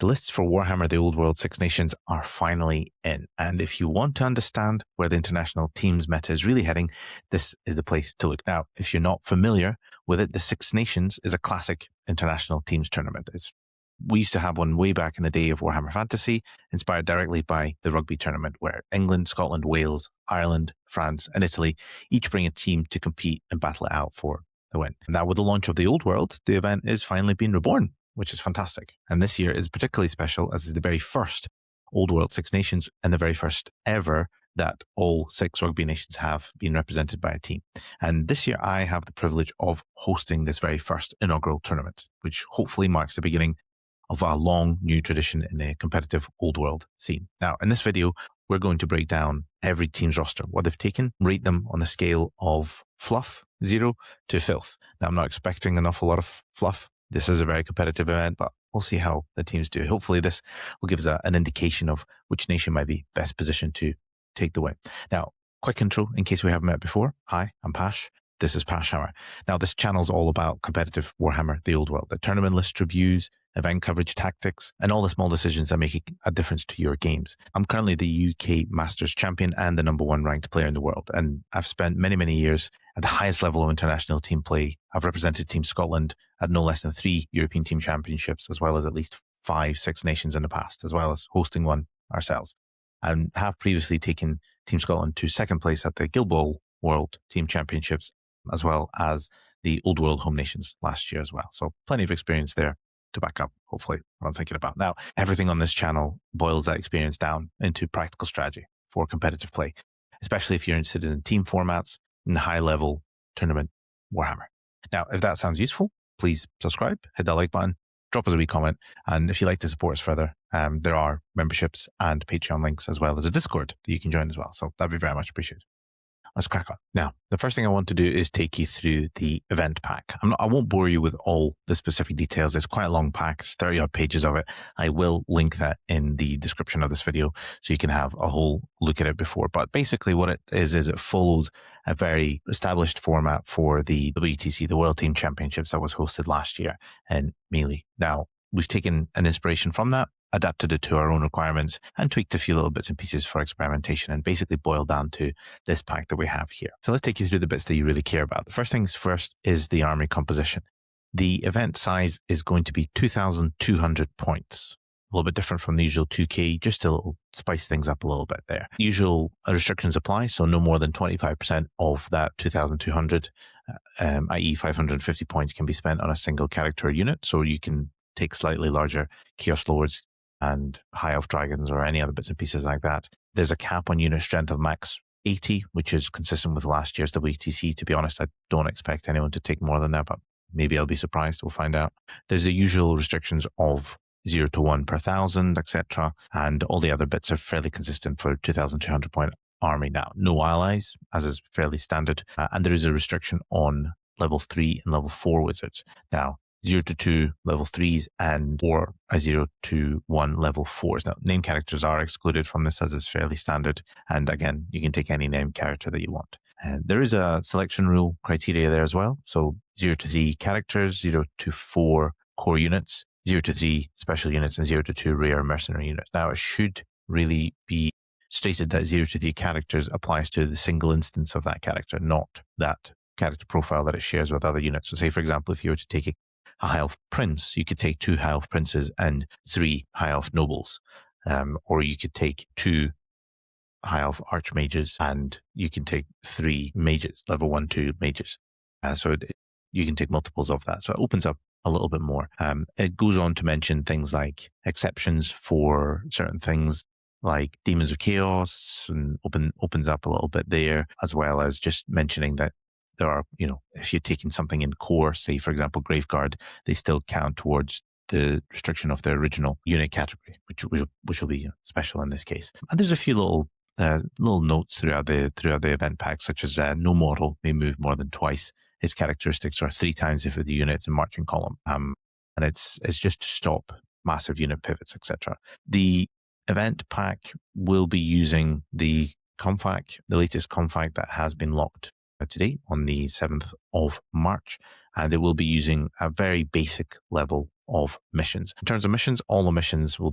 The lists for Warhammer The Old World Six Nations are finally in, and if you want to understand where the international teams meta is really heading, this is the place to look. Now, if you're not familiar with it, the Six Nations is a classic international teams tournament. We used to have one way back in the day of Warhammer Fantasy, inspired directly by the rugby tournament, where England, Scotland, Wales, Ireland, France, and Italy each bring a team to compete and battle it out for the win. Now, with the launch of the Old World, the event is finally being reborn, which is fantastic. And this year is particularly special as it's the very first Old World Six Nations and the very first ever that all six rugby nations have been represented by a team. And this year I have the privilege of hosting this very first inaugural tournament, which hopefully marks the beginning of a long new tradition in the competitive Old World scene. Now, in this video, we're going to break down every team's roster, what they've taken, rate them on a scale of fluff, 0 to filth. Now, I'm not expecting an awful lot of fluff. This is a very competitive event, but we'll see how the teams do. Hopefully this will give us an indication of which nation might be best positioned to take the win. Now, quick intro in case we haven't met before. Hi, I'm Pash. This is Pash Hammer. Now, this channel is all about competitive Warhammer The Old World, the tournament list reviews, event coverage tactics, and all the small decisions that make a difference to your games. I'm currently the UK Masters Champion and the #1 ranked player in the world, and I've spent many, many years at the highest level of international team play. I've represented Team Scotland at no less than 3 European Team Championships, as well as at least 5 Six Nations in the past, as well as hosting one ourselves, and have previously taken Team Scotland to second place at the Guild Ball World Team Championships, as well as the Old World Home Nations last year as well. So plenty of experience there to back up, hopefully, what I'm thinking about. Now, everything on this channel boils that experience down into practical strategy for competitive play, especially if you're interested in team formats and high-level tournament Warhammer. Now, if that sounds useful, please subscribe, hit that like button, drop us a wee comment, and if you'd like to support us further, there are memberships and Patreon links, as well as a Discord that you can join as well. So that'd be very much appreciated. Let's crack on. Now, the first thing I want to do is take you through the event pack. I won't bore you with all the specific details. It's quite a long pack. It's 30-odd pages of it. I will link that in the description of this video so you can have a whole look at it before. But basically what it is it follows a very established format for the WTC, the World Team Championships that was hosted last year in Melee. Now, we've taken an inspiration from that, adapted it to our own requirements, and tweaked a few little bits and pieces for experimentation, and basically boiled down to this pack that we have here. So let's take you through the bits that you really care about. The first things first is the army composition. The event size is going to be 2,200 points. A little bit different from the usual 2K, just to spice things up a little bit there. Usual restrictions apply, so no more than 25% of that 2,200, i.e. 550 points, can be spent on a single character or unit, so you can take slightly larger Chaos Lords and High Elf Dragons or any other bits and pieces like that. There's a cap on unit strength of max 80, which is consistent with last year's WTC. To be honest, I don't expect anyone to take more than that, but maybe I'll be surprised. We'll find out. There's the usual restrictions of 0 to 1 per 1,000, etc. And all the other bits are fairly consistent for 2,200 point army now. No allies, as is fairly standard. And there is a restriction on level 3 and level 4 wizards. Now, 0 to 2 level 3s or a 0 to 1 level 4s. Now, name characters are excluded from this as is fairly standard. And again, you can take any name character that you want. And there is a selection rule criteria there as well. So 0 to 3 characters, 0 to 4 core units, 0 to 3 special units, and 0 to 2 rare mercenary units. Now, it should really be stated that 0 to 3 characters applies to the single instance of that character, not that character profile that it shares with other units. So say, for example, if you were to take a High Elf Prince, you could take 2 High Elf Princes and 3 High Elf Nobles. Or you could take 2 High Elf Archmages and you can take 3 Mages, level 1, 2 Mages. You can take multiples of that. So it opens up a little bit more. It goes on to mention things like exceptions for certain things like Demons of Chaos, and opens up a little bit there, as well as just mentioning that there are, if you're taking something in core, say, for example, Graveguard, they still count towards the restriction of the original unit category, which will be special in this case. And there's a few little notes throughout the event pack, such as no mortal may move more than twice. Its characteristics are 3 times if the unit's in marching column. And it's just to stop massive unit pivots, etc. The event pack will be using the latest config that has been locked today on the 7th of March, and they will be using a very basic level of missions. In terms of missions, all the missions will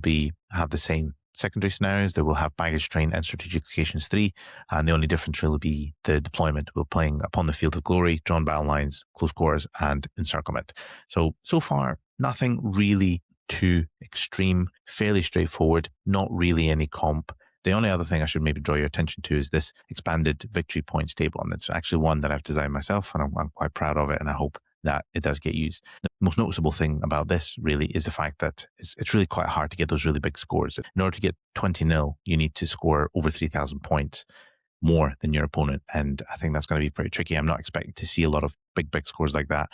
have the same secondary scenarios. They will have baggage train and strategic locations 3, and the only difference will be the deployment. We're playing upon the field of glory, drawn battle lines, close quarters, and encirclement. So far, nothing really too extreme, fairly straightforward, not really any comp. The only other thing I should maybe draw your attention to is this expanded victory points table, and it's actually one that I've designed myself, and I'm quite proud of it, and I hope that it does get used. The most noticeable thing about this really is the fact that it's really quite hard to get those really big scores. In order to get 20-0, you need to score over 3,000 points more than your opponent, and I think that's going to be pretty tricky. I'm not expecting to see a lot of big scores like that.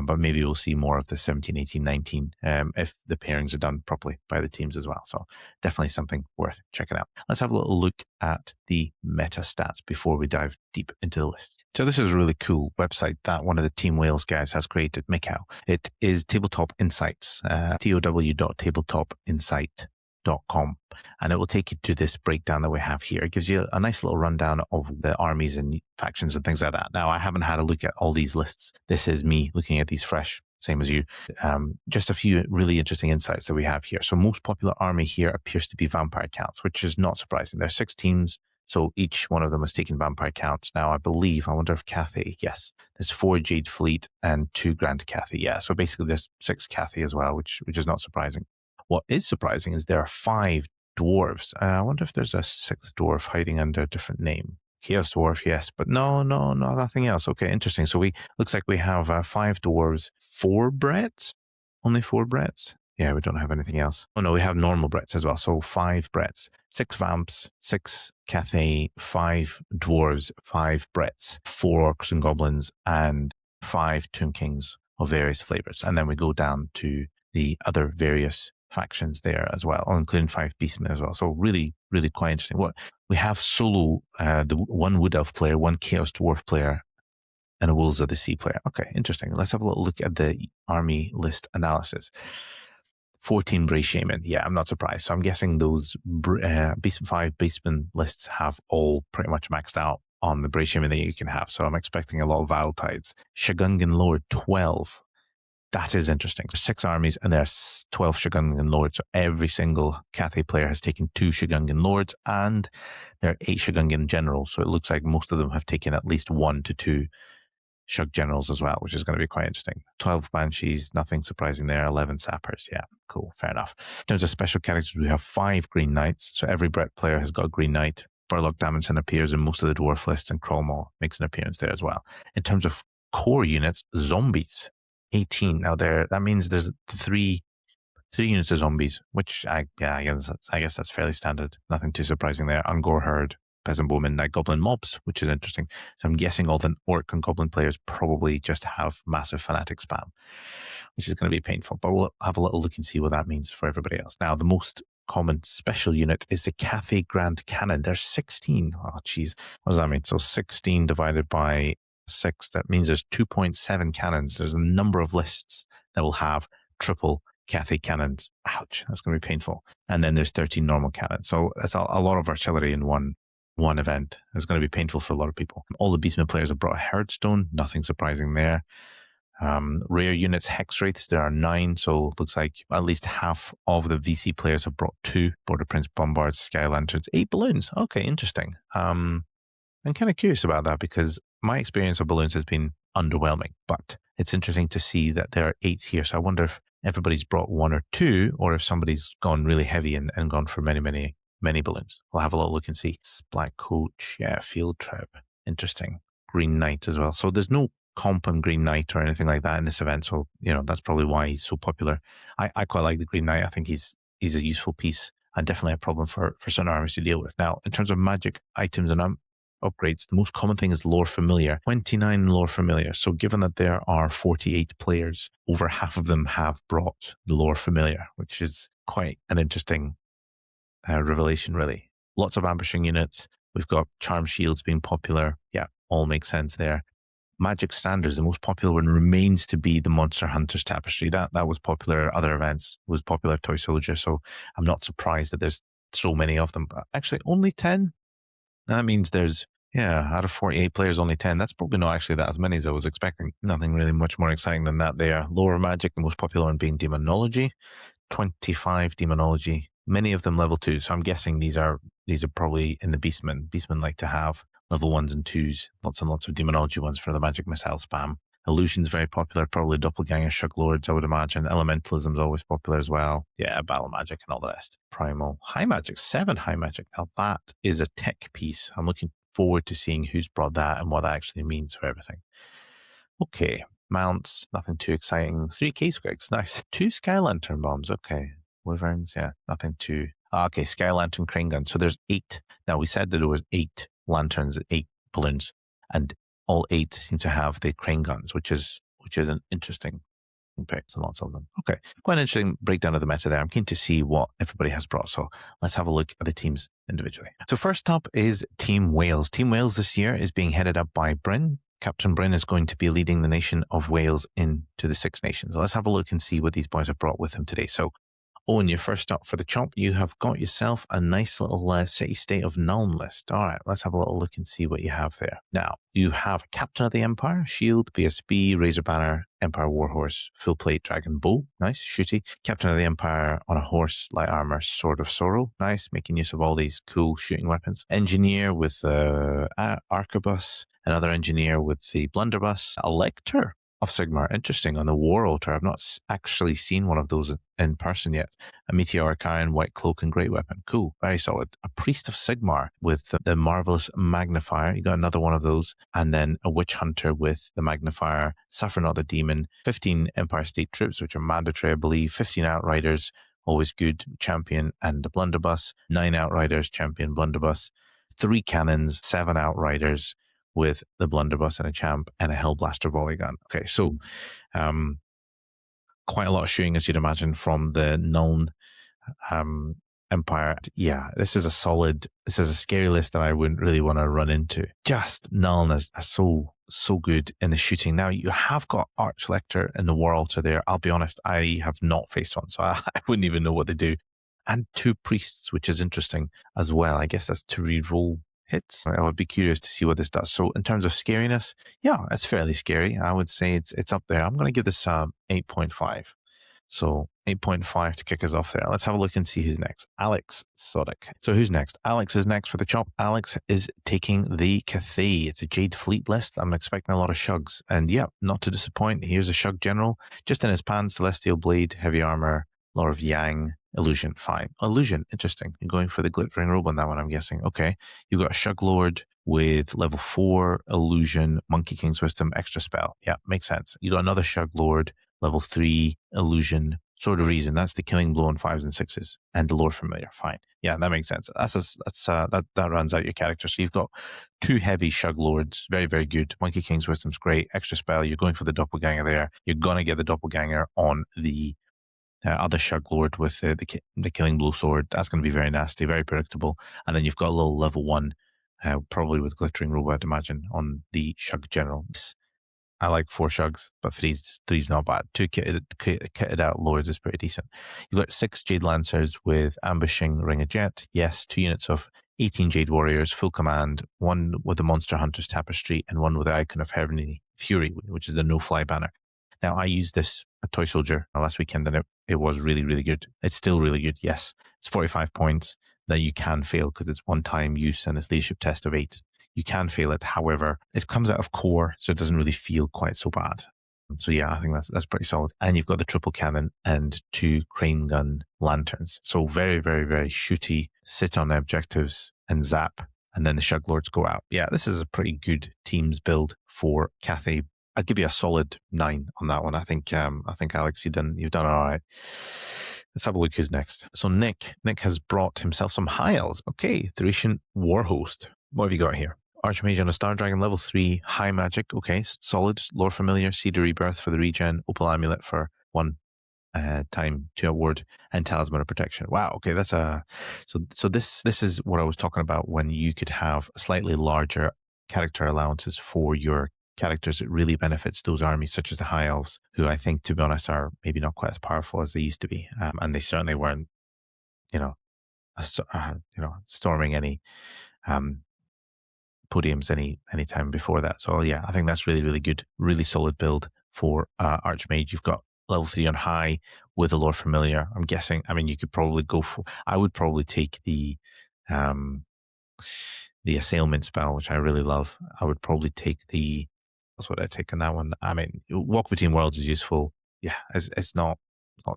But maybe we'll see more of the 17, 18, 19 if the pairings are done properly by the teams as well. So definitely something worth checking out. Let's have a little look at the meta stats before we dive deep into the list. So this is a really cool website that one of the Team Wales guys has created, Mikhail. It is Tabletop Insights, tow.tabletopinsight.com, and it will take you to this breakdown that we have here. It gives you a nice little rundown of the armies and factions and things like that. Now, I haven't had a look at all these lists. This is me looking at these fresh, same as you. Just a few really interesting insights that we have here. So most popular army here appears to be vampire counts, which is not surprising. There are 6 teams, so each one of them has taken vampire counts. Now, I wonder if Cathay, yes, there's 4 Jade Fleet and 2 Grand Cathay. Yeah, so basically there's 6 Cathay as well, which is not surprising. What is surprising is there are 5 dwarves. I wonder if there's a 6th dwarf hiding under a different name. Chaos Dwarf, yes, but no, nothing else. Okay, interesting. So looks like we have 5 dwarves, 4 Bretts? Only 4 Bretts? Yeah, we don't have anything else. Oh no, we have normal Bretts as well. So 5 Bretts, 6 Vamps, 6 Cathay, 5 dwarves, 5 Bretts, 4 Orcs and Goblins, and 5 Tomb Kings of various flavors. And then we go down to the other various factions there as well, including 5 Beastmen as well. So really, really quite interesting. What we have solo, the 1 Wood Elf player, 1 Chaos Dwarf player, and a Wolves of the Sea player. Okay, interesting. Let's have a little look at the army list analysis. 14 Bray Shaman. Yeah, I'm not surprised. So I'm guessing those 5 Beastmen lists have all pretty much maxed out on the Bray Shaman that you can have. So I'm expecting a lot of Vile Tides. Shagungan Lord, 12. That is interesting. There's 6 armies and there's 12 Shagungan Lords. So every single Cathay player has taken 2 Shagungan Lords, and there are 8 Shagungan Generals. So it looks like most of them have taken at least 1 to 2 Shug Generals as well, which is going to be quite interesting. 12 Banshees, nothing surprising there. 11 Sappers. Yeah, cool. Fair enough. In terms of special characters, we have 5 Green Knights. So every Brett player has got a Green Knight. Burlock Davidson appears in most of the Dwarf lists, and Crawlmaw makes an appearance there as well. In terms of core units, Zombies. 18. Now that means there's 3 units of zombies, which I guess that's fairly standard. Nothing too surprising there. Ungor Herd, Peasant Bowmen, Night Goblin mobs, which is interesting. So I'm guessing all the Orc and Goblin players probably just have massive Fanatic spam, which is going to be painful. But we'll have a little look and see what that means for everybody else. Now, the most common special unit is the Cathay Grand Cannon. There's 16. Oh, geez. What does that mean? So 16 divided by 6, that means there's 2.7 cannons. There's a number of lists that will have triple Cathay cannons. Ouch, that's going to be painful. And then there's 13 normal cannons. So that's a lot of artillery in one event. It's going to be painful for a lot of people. All the Beastmen players have brought a Herdstone. Nothing surprising there. Rare units, Hex Wraiths, there are 9. So it looks like at least half of the VC players have brought 2 Border Prince Bombards, Sky Lanterns, 8 balloons. Okay, interesting. I'm kind of curious about that because my experience of balloons has been underwhelming, but it's interesting to see that there are 8 here. So I wonder if everybody's brought 1 or 2, or if somebody's gone really heavy and gone for many balloons. We'll have a little look and see. Black Coach, yeah, Field Trip, interesting. Green Knight as well. So there's no comp on Green Knight or anything like that in this event. So, that's probably why he's so popular. I quite like the Green Knight. I think he's a useful piece and definitely a problem for certain armies to deal with. Now, in terms of magic items and upgrades, the most common thing is Lore Familiar. 29 Lore Familiar. So given that there are 48 players, over half of them have brought the Lore Familiar, which is quite an interesting revelation, really. Lots of ambushing units. We've got Charm Shields being popular. Yeah, all makes sense there. Magic Standards, the most popular one remains to be the Monster Hunter's Tapestry. That was popular at other events, was popular at Toy Soldier, so I'm not surprised that there's so many of them. But actually, only 10? That means there's Yeah, out of 48 players, only 10. That's probably not actually that as many as I was expecting. Nothing really much more exciting than that there. Lower magic, the most popular one being demonology. 25 demonology, many of them level 2. So I'm guessing these are probably in the beastmen. Beastmen like to have level 1s and 2s, lots and lots of demonology ones for the magic missile spam. Illusion's very popular, probably doppelganger, shug lords, I would imagine. Elementalism's always popular as well. Yeah, battle magic and all the rest. Primal. High magic, 7 high magic. Now that is a tech piece. I'm looking forward to seeing who's brought that and what that actually means for everything. Okay, mounts, nothing too exciting. 3 K-Squigs, nice. 2 Sky Lantern bombs, okay. Wyverns, yeah, nothing too... okay, Sky Lantern crane gun. So there's 8. Now, we said that there was 8 lanterns, 8 balloons, and all 8 seem to have the crane guns, which is an interesting pick. So lots of them. Okay, quite an interesting breakdown of the meta there. I'm keen to see what everybody has brought. So let's have a look at the teams individually. So first up is Team Wales. Team Wales this year is being headed up by Bryn. Captain Bryn is going to be leading the nation of Wales into the Six Nations. Let's have a look and see what these boys have brought with them today. So, Owen, you're first up for the chop. You have got yourself a nice little city-state of Nuln list. All right, let's have a little look and see what you have there. Now, you have Captain of the Empire, Shield, BSB, Razor Banner, Empire Warhorse, Full Plate, Dragon Bow. Nice, shooty. Captain of the Empire on a horse, light armor, Sword of Sorrow. Nice, making use of all these cool shooting weapons. Engineer with the Arquebus. Another engineer with the Blunderbuss. A Lector of Sigmar. Interesting, on the War Altar. I've not actually seen one of those in person yet. A Meteoric Iron, White Cloak, and Great Weapon. Cool, very solid. A Priest of Sigmar with the Marvelous Magnifier. You got another one of those. And then a Witch Hunter with the Magnifier. Suffer Not the Demon. 15 Empire State Troops, which are mandatory, I believe. 15 Outriders, always good. Champion and a Blunderbuss. 9 Outriders, Champion, Blunderbuss. 3 Cannons, 7 Outriders, with the Blunderbuss and a champ and a Hellblaster volley gun. Okay, so quite a lot of shooting, as you'd imagine, from the Nuln Empire. Yeah, this is a scary list that I wouldn't really want to run into. Just Nuln is so good in the shooting. Now, you have got Arch Lector in the War Altar there. I'll be honest, I have not faced one, so I wouldn't even know what they do. And 2 Priests, which is interesting as well. I guess that's to re-roll hits. I would be curious to see what this does. So in terms of scariness, yeah, it's fairly scary. I would say it's up there. I'm going to give this 8.5. So 8.5 to kick us off there. Let's have a look and see who's next. Alex Sodic. So who's next? Alex is next for the chop. Alex is taking the Cathay. It's a Jade Fleet list. I'm expecting a lot of shugs. And yeah, not to disappoint, here's a shug general. Just in his pants, Celestial Blade, Heavy Armor, Lore of Yang, Illusion, fine. Illusion, interesting. You're going for the glittering robe on that one, I'm guessing. Okay. You've got a Shug Lord with level 4 Illusion, Monkey King's Wisdom, extra spell. Yeah, makes sense. You got another Shug Lord, level 3 Illusion, Sword of Reason. That's the killing blow on 5s and 6s, and the Lore Familiar. Fine. Yeah, that makes sense. That runs out your character. So you've got 2 heavy Shug Lords, very, very good. Monkey King's Wisdom's great. Extra spell. You're going for the doppelganger there. You're gonna get the doppelganger on the other Shug Lord with the Killing Blow Sword. That's going to be very nasty, very predictable. And then you've got a little level 1, probably with Glittering Robe, I'd imagine, on the Shug General. I like 4 Shugs, but three's not bad. 2 kitted out Lords is pretty decent. You've got 6 Jade Lancers with Ambushing Ring of Jet. Yes, 2 units of 18 Jade Warriors, full command, 1 with the Monster Hunter's Tapestry, and 1 with the Icon of Heavenly Fury, which is the no-fly banner. Now, I used this at Toy Soldier last weekend, and it was really, really good. It's still really good, yes. It's 45 points that you can fail because it's one-time use and it's leadership test of 8. You can fail it. However, it comes out of core, so it doesn't really feel quite so bad. So yeah, I think that's pretty solid. And you've got the triple cannon and 2 crane gun lanterns. So very, very, very shooty, sit on objectives and zap, and then the Shug Lords go out. Yeah, this is a pretty good teams build for Cathay. I'd give you a solid 9 on that one. I think Alex, you've done all right. Let's have a look who's next. So Nick has brought himself some high elves. Okay, Thracian Warhost. What have you got here? Archmage on a Star Dragon, level 3, high magic. Okay, solid. Lore Familiar, Seed of Rebirth for the regen, Opal Amulet for 1 time to award, and Talisman of Protection. Wow, okay, that's so this is what I was talking about when you could have slightly larger character allowances for your characters. It really benefits those armies such as the High Elves, who I think, to be honest, are maybe not quite as powerful as they used to be, and they certainly weren't, storming any podiums any time before that. So yeah, I think that's really, really good. Really solid build for Archmage. You've got level 3 on high with the Lord Familiar. I'm guessing, I mean, you could probably go for, I would probably take the Assailment spell, which I really love. I would probably take that's what I'd take on that one. I mean, Walk Between Worlds is useful. Yeah, it's not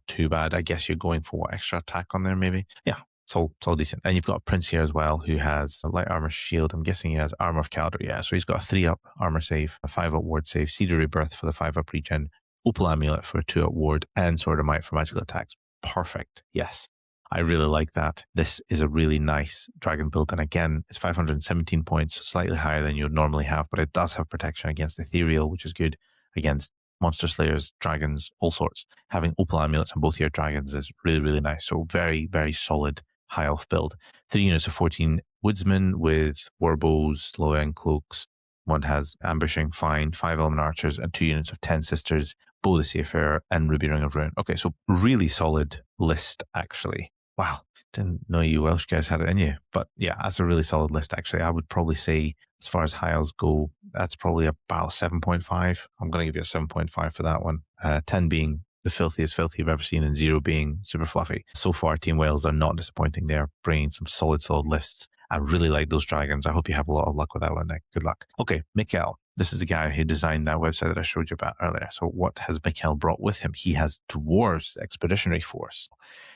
too bad. I guess you're going for what, extra attack on there maybe? Yeah, it's all decent. And you've got a Prince here as well who has a light armor shield. I'm guessing he has Armor of Caldor. Yeah, so he's got a 3-up armor save, a 5-up ward save, Seed of Rebirth for the 5-up regen, Opal Amulet for a 2-up ward, and Sword of Might for magical attacks. Perfect. Yes. I really like that. This is a really nice dragon build. And again, it's 517 points, slightly higher than you would normally have, but it does have protection against ethereal, which is good, against monster slayers, dragons, all sorts. Having Opal Amulets on both your dragons is really, really nice. So very, very solid high elf build. 3 units of 14 woodsmen with warbows, low end cloaks. One has ambushing, fine, 5 element archers, and 2 units of 10 sisters, Bow the Seafarer, and Ruby Ring of Ruin. Okay, so really solid list, actually. Wow, didn't know you Welsh guys had it in you. But yeah, that's a really solid list, actually. I would probably say, as far as high elves go, that's probably about 7.5. I'm going to give you a 7.5 for that one. 10 being the filthiest filthy you've ever seen, and 0 being super fluffy. So far, Team Wales are not disappointing. They're bringing some solid lists. I really like those dragons. I hope you have a lot of luck with that one, Nick. Good luck. Okay, Mikkel. This is the guy who designed that website that I showed you about earlier. So what has Mikkel brought with him? He has Dwarves Expeditionary Force.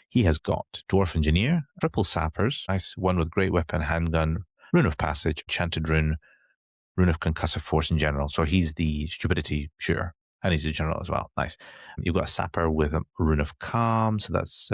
He has got Dwarf Engineer, Triple Sappers, nice one with Great Weapon, Handgun, Rune of Passage, Enchanted Rune, Rune of Concussive Force in general. So he's the Stupidity shooter, and he's a general as well. Nice. You've got a Sapper with a Rune of Calm, so that's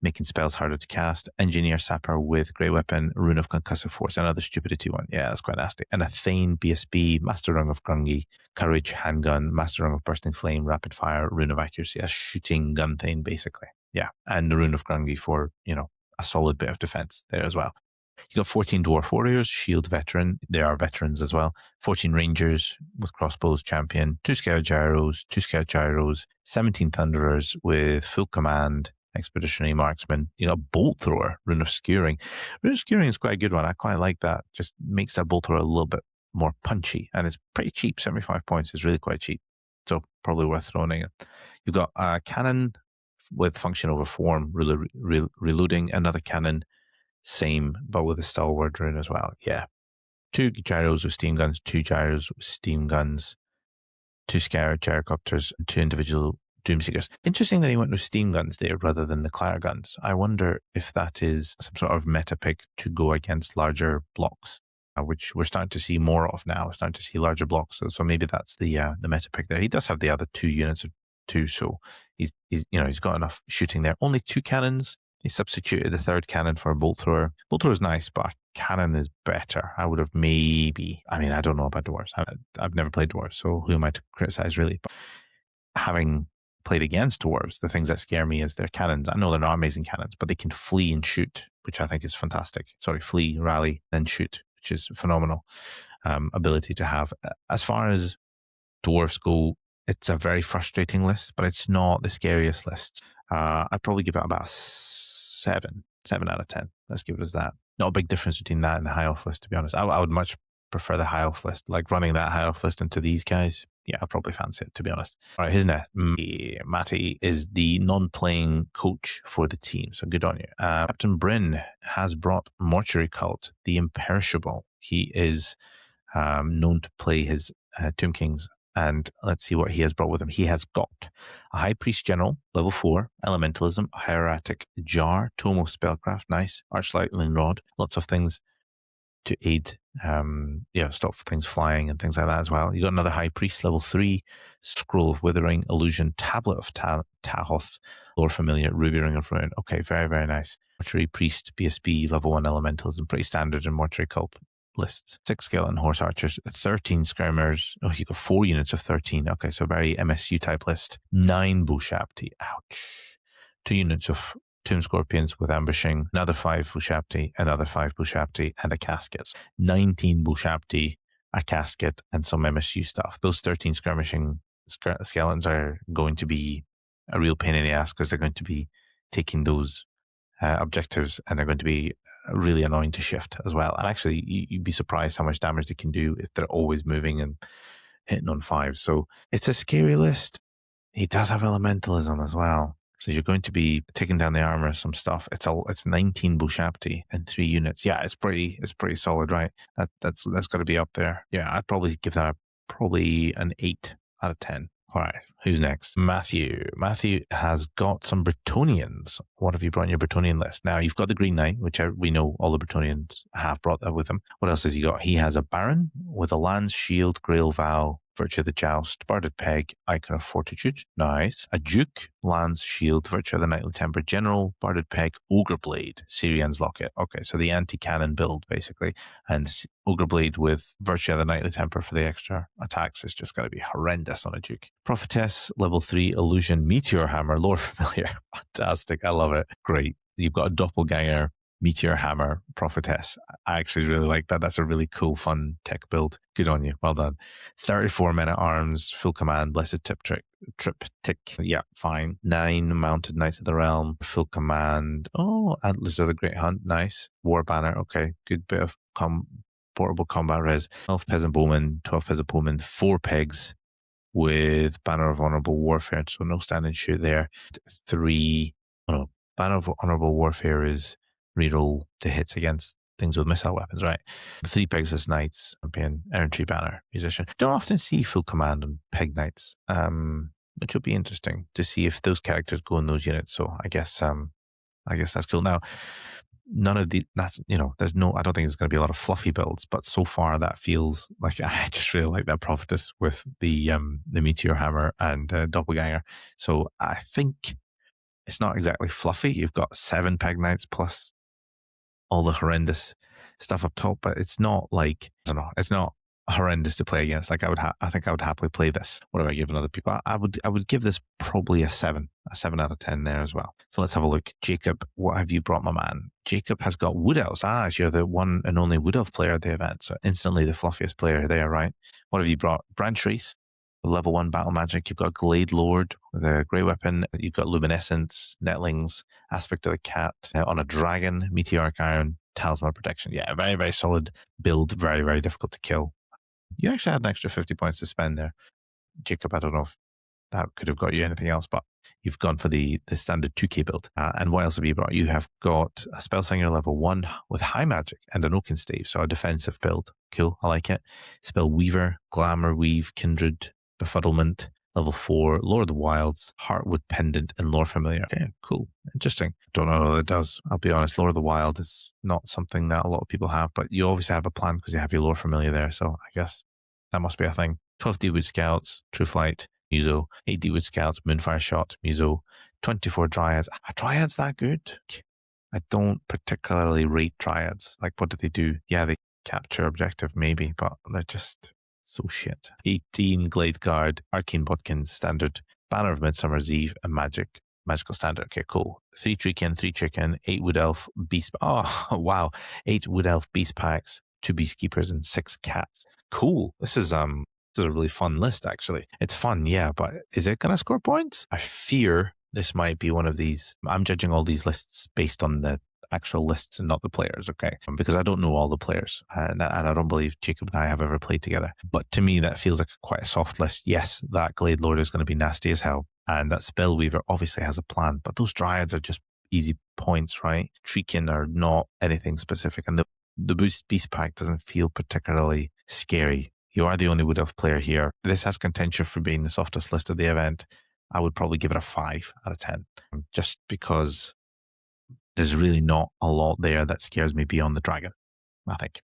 making spells harder to cast. Engineer Sapper with Great Weapon, Rune of Concussive Force, another Stupidity one. Yeah, that's quite nasty. And a Thane BSB, Master Rung of Grungy, Courage, Handgun, Master Rung of Bursting Flame, Rapid Fire, Rune of Accuracy, a shooting gun Thane, basically. Yeah, and the Rune of Grungy for, a solid bit of defense there as well. You got 14 Dwarf Warriors, Shield Veteran. They are veterans as well. 14 Rangers with Crossbows Champion, 2 Scout Gyros, 2 Scout Gyros, 17 Thunderers with Full Command, Expeditionary Marksman. You got Bolt Thrower, Rune of Skewering. Rune of Skewering is quite a good one. I quite like that. Just makes that Bolt Thrower a little bit more punchy, and it's pretty cheap. 75 points is really quite cheap. So probably worth throwing in. You've got a Cannon with Function over Form, reloading, another Cannon, same, but with a Stalwart Rune as well. Yeah. 2 Gyros with Steam Guns, 2 Gyros with Steam Guns, 2 Scout Gyrocopters, and 2 individual Doomseekers. Interesting that he went with Steam Guns there rather than the Claire Guns. I wonder if that is some sort of meta pick to go against larger blocks, which we're starting to see more of now. We're starting to see larger blocks, so maybe that's the meta pick there. He does have the other 2 units of 2, so he's got enough shooting there. Only 2 cannons. He substituted the 3rd cannon for a Bolt Thrower. Bolt Thrower is nice, but a cannon is better. I would have I don't know about dwarves. I've never played dwarves, so who am I to criticize, really? But having played against dwarves, the things that scare me is their cannons. I know they're not amazing cannons, but they can flee and shoot, which I think is fantastic. Sorry, flee, rally, then shoot, which is phenomenal ability to have. As far as dwarves go, it's a very frustrating list, but it's not the scariest list. I'd probably give it about 7 out of 10. Let's give it as that. Not a big difference between that and the high elf list, to be honest. I would much prefer the high elf list. Like running that high elf list into these guys, yeah, I'd probably fancy it, to be honest. All right, here's next. Matty is the non-playing coach for the team, so good on you. Captain Bryn has brought Mortuary Cult, the Imperishable. He is known to play his Tomb Kings. And let's see what he has brought with him. He has got a High Priest General, level 4, Elementalism, a Hieratic Jar, Tome of Spellcraft, nice, Archlightning Rod, lots of things to aid, stop things flying and things like that as well. You got another High Priest, level 3, Scroll of Withering, Illusion, Tablet of Tahoth, Lore Familiar, Ruby Ring of Ruin. Okay, very, very nice. Mortuary Priest, BSB, level 1 Elementalism, pretty standard in Mortuary Cult lists. 6 Skeleton Horse Archers, 13 Skirmers. Oh, you got 4 units of 13. Okay, so very MSU type list. 9 Bushapti. Ouch. 2 units of Tomb Scorpions with Ambushing, another 5 Bushapti, another 5 Bushapti, and a Casket. 19 Bushapti, a Casket, and some MSU stuff. Those 13 skirmishing skeletons are going to be a real pain in the ass because they're going to be taking those objectives, and they're going to be really annoying to shift as well. And actually, you'd be surprised how much damage they can do if they're always moving and hitting on 5. So it's a scary list. He does have elementalism as well. So you're going to be taking down the armor, some stuff. It's 19 Bushapti and 3 units. Yeah, it's pretty solid, right? That's got to be up there. Yeah, I'd probably give that probably an 8 out of 10. All right, who's next? Matthew. Matthew has got some Bretonians. What have you brought in your Bretonian list? Now, you've got the Green Knight, which we know all the Bretonians have brought that with them. What else has he got? He has a Baron with a Lance, Shield, Grail Vow, Virtue of the Joust, Barded Peg, Icon of Fortitude. Nice. A Duke, Lance, Shield, Virtue of the Knightly Temper, General, Barded Peg, Ogre Blade, Syrian's Locket. Okay, so the anti-cannon build, basically. And Ogre Blade with Virtue of the Knightly Temper for the extra attacks is just going to be horrendous on a Duke. Prophetess, level 3, Illusion, Meteor Hammer, Lore Familiar. Fantastic. I love it. Great. You've got a doppelganger Meteor Hammer Prophetess. I actually really like that. That's a really cool, fun tech build. Good on you. Well done. 34 men at arms, full command, blessed triptych. Yeah, fine. 9 mounted knights of the realm, full command. Oh, Antlers of the Great Hunt. Nice. War banner. Okay, good bit of portable combat res. 12 peasant bowmen, 12 peasant bowmen, 4 pegs with Banner of Honorable Warfare. So no stand and shoot there. 3. Oh no, Banner of Honorable Warfare is reroll the hits against things with missile weapons, right? 3 Pegasus Knights, champion, Errantry Banner, musician. Don't often see full command on Peg Knights, which will be interesting to see if those characters go in those units. So I guess that's cool. Now, none of the I don't think there's going to be a lot of fluffy builds, but so far that feels like I just really like that Prophetess with the Meteor Hammer and Doppelganger. So I think it's not exactly fluffy. You've got 7 Peg Knights plus all the horrendous stuff up top, but it's not like, I don't know, it's not horrendous to play against. Like I think I would happily play this. What have I given other people? I would give this probably a 7 out of 10 there as well. So let's have a look. Jacob, what have you brought, my man? Jacob has got Wood Elves. You're the one and only Wood Elf player at the event, so instantly the fluffiest player there, right? What have you brought? Branch Wraith, level 1 battle magic. You've got Glade Lord with a grey weapon. You've got Luminescence, Netlings, Aspect of the Cat, on a Dragon, Meteoric Iron, Talisman Protection. Yeah, very, very solid build. Very, very difficult to kill. You actually had an extra 50 points to spend there. Jacob, I don't know if that could have got you anything else, but you've gone for the standard 2k build. And what else have you brought? You have got a Spellsinger level 1 with high magic and an Oaken Stave, so a defensive build. Cool, I like it. Spell Weaver, Glamour Weave, Kindred, Befuddlement, level 4, Lore of the Wilds, Heartwood Pendant, and Lore Familiar. Okay, cool. Interesting. Don't know what it does. I'll be honest, Lore of the Wild is not something that a lot of people have, but you obviously have a plan because you have your Lore Familiar there, so I guess that must be a thing. 12 Deadwood Scouts, True Flight, Muso, 8 Deadwood Scouts, Moonfire Shot, Muso, 24 Dryads. Are Dryads that good? I don't particularly rate Dryads. Like, what do they do? Yeah, they capture objective maybe, but they're just so shit. 18 Glade Guard, Arcane Bodkins, Standard, Banner of Midsummer's Eve, and Magical Standard. Okay, cool. 3 Treekin, 3 Chicken, 8 Wood Elf, Beast. Oh, wow. 8 Wood Elf Beast Packs, 2 Beastkeepers, and 6 Cats. Cool. This is a really fun list, actually. It's fun, yeah, but is it going to score points? I fear this might be one of these. I'm judging all these lists based on the actual lists and not the players, okay? Because I don't know all the players, and I don't believe Jacob and I have ever played together. But to me, that feels like quite a soft list. Yes, that Glade Lord is going to be nasty as hell, and that Spellweaver obviously has a plan, but those Dryads are just easy points, right? Treekin are not anything specific, and the Beast Pack doesn't feel particularly scary. You are the only Wood Elf player here. This has contention for being the softest list of the event. I would probably give it a 5 out of 10, just because there's really not a lot there that scares me beyond the dragon, I think.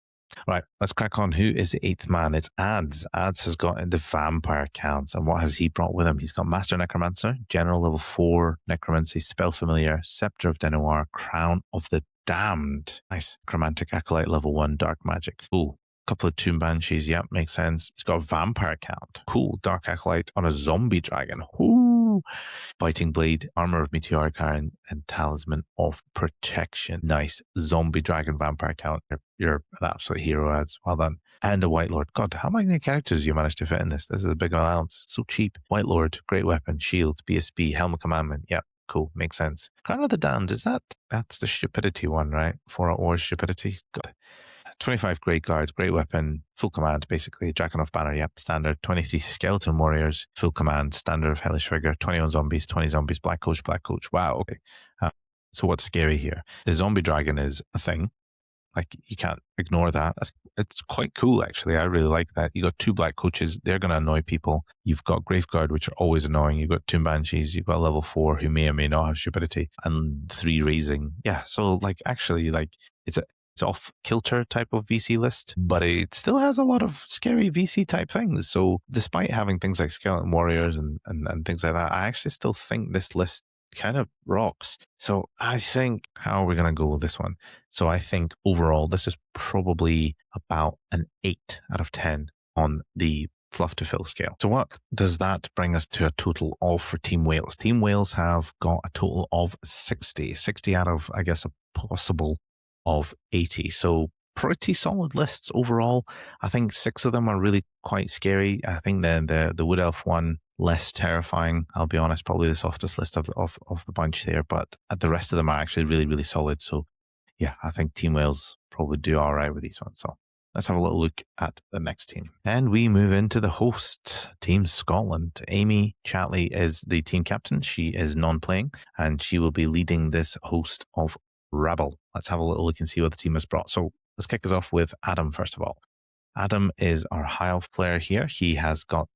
Right, let's crack on. Who is the 8th man? It's Ads. Ads has got the vampire counts, and what has he brought with him? He's got Master Necromancer, General level 4, Necromancy, Spell Familiar, Scepter of Denoir, Crown of the Damned. Nice. Chromantic Acolyte level 1, Dark Magic. Cool. Couple of Tomb Banshees, yep, makes sense. He's got a vampire count. Cool. Dark Acolyte on a zombie dragon. Ooh. Biting Blade, Armor of Meteoric Iron, and Talisman of Protection. Nice. Zombie dragon vampire count. You're an absolute hero, Ads. Well done. And a White Lord. God, how many characters do you manage to fit in this? This is a big allowance. So cheap. White Lord, Great Weapon, Shield, BSB, Helm of Commandment. Yep. cool. Makes sense. Crown of the Damned, that's the stupidity one, right? 4 at war stupidity. God. 25 Great Guard, Great Weapon, full command, basically. Drakenhof Banner, yep, standard. 23 Skeleton Warriors, full command, standard of Hellish Rigor. 21 Zombies, 20 Zombies, Black Coach, Black Coach. Wow, okay. So what's scary here? The Zombie Dragon is a thing. Like, you can't ignore that. It's quite cool, actually. I really like that. You got 2 Black Coaches. They're going to annoy people. You've got Graveguard, which are always annoying. You've got 2 Banshees. You've got level 4 who may or may not have stupidity. And 3 Raising. Yeah, so, like, actually, like, it's off kilter type of VC list, but it still has a lot of scary VC type things. So despite having things like Skeleton Warriors and things like that, I actually still think this list kind of rocks. So I think, how are we going to go with this one? So I think overall, this is probably about an 8 out of 10 on the Fluff-to-Filth scale. So what does that bring us to a total of for Team Wales? Team Wales have got a total of 60 out of, I guess, a possible of 80. So pretty solid lists overall. I think 6 of them are really quite scary. I think the Wood Elf one, less terrifying. I'll be honest, probably the softest list of the bunch there, but the rest of them are actually really, really solid. So yeah, I think Team Wales probably do all right with these ones. So let's have a little look at the next team. And we move into the host, Team Scotland. Amy Chatley is the team captain. She is non-playing, and she will be leading this host of Rabble. Let's have a little look and see what the team has brought. So let's kick us off with Adam, first of all. Adam is our High Elf player here. He has got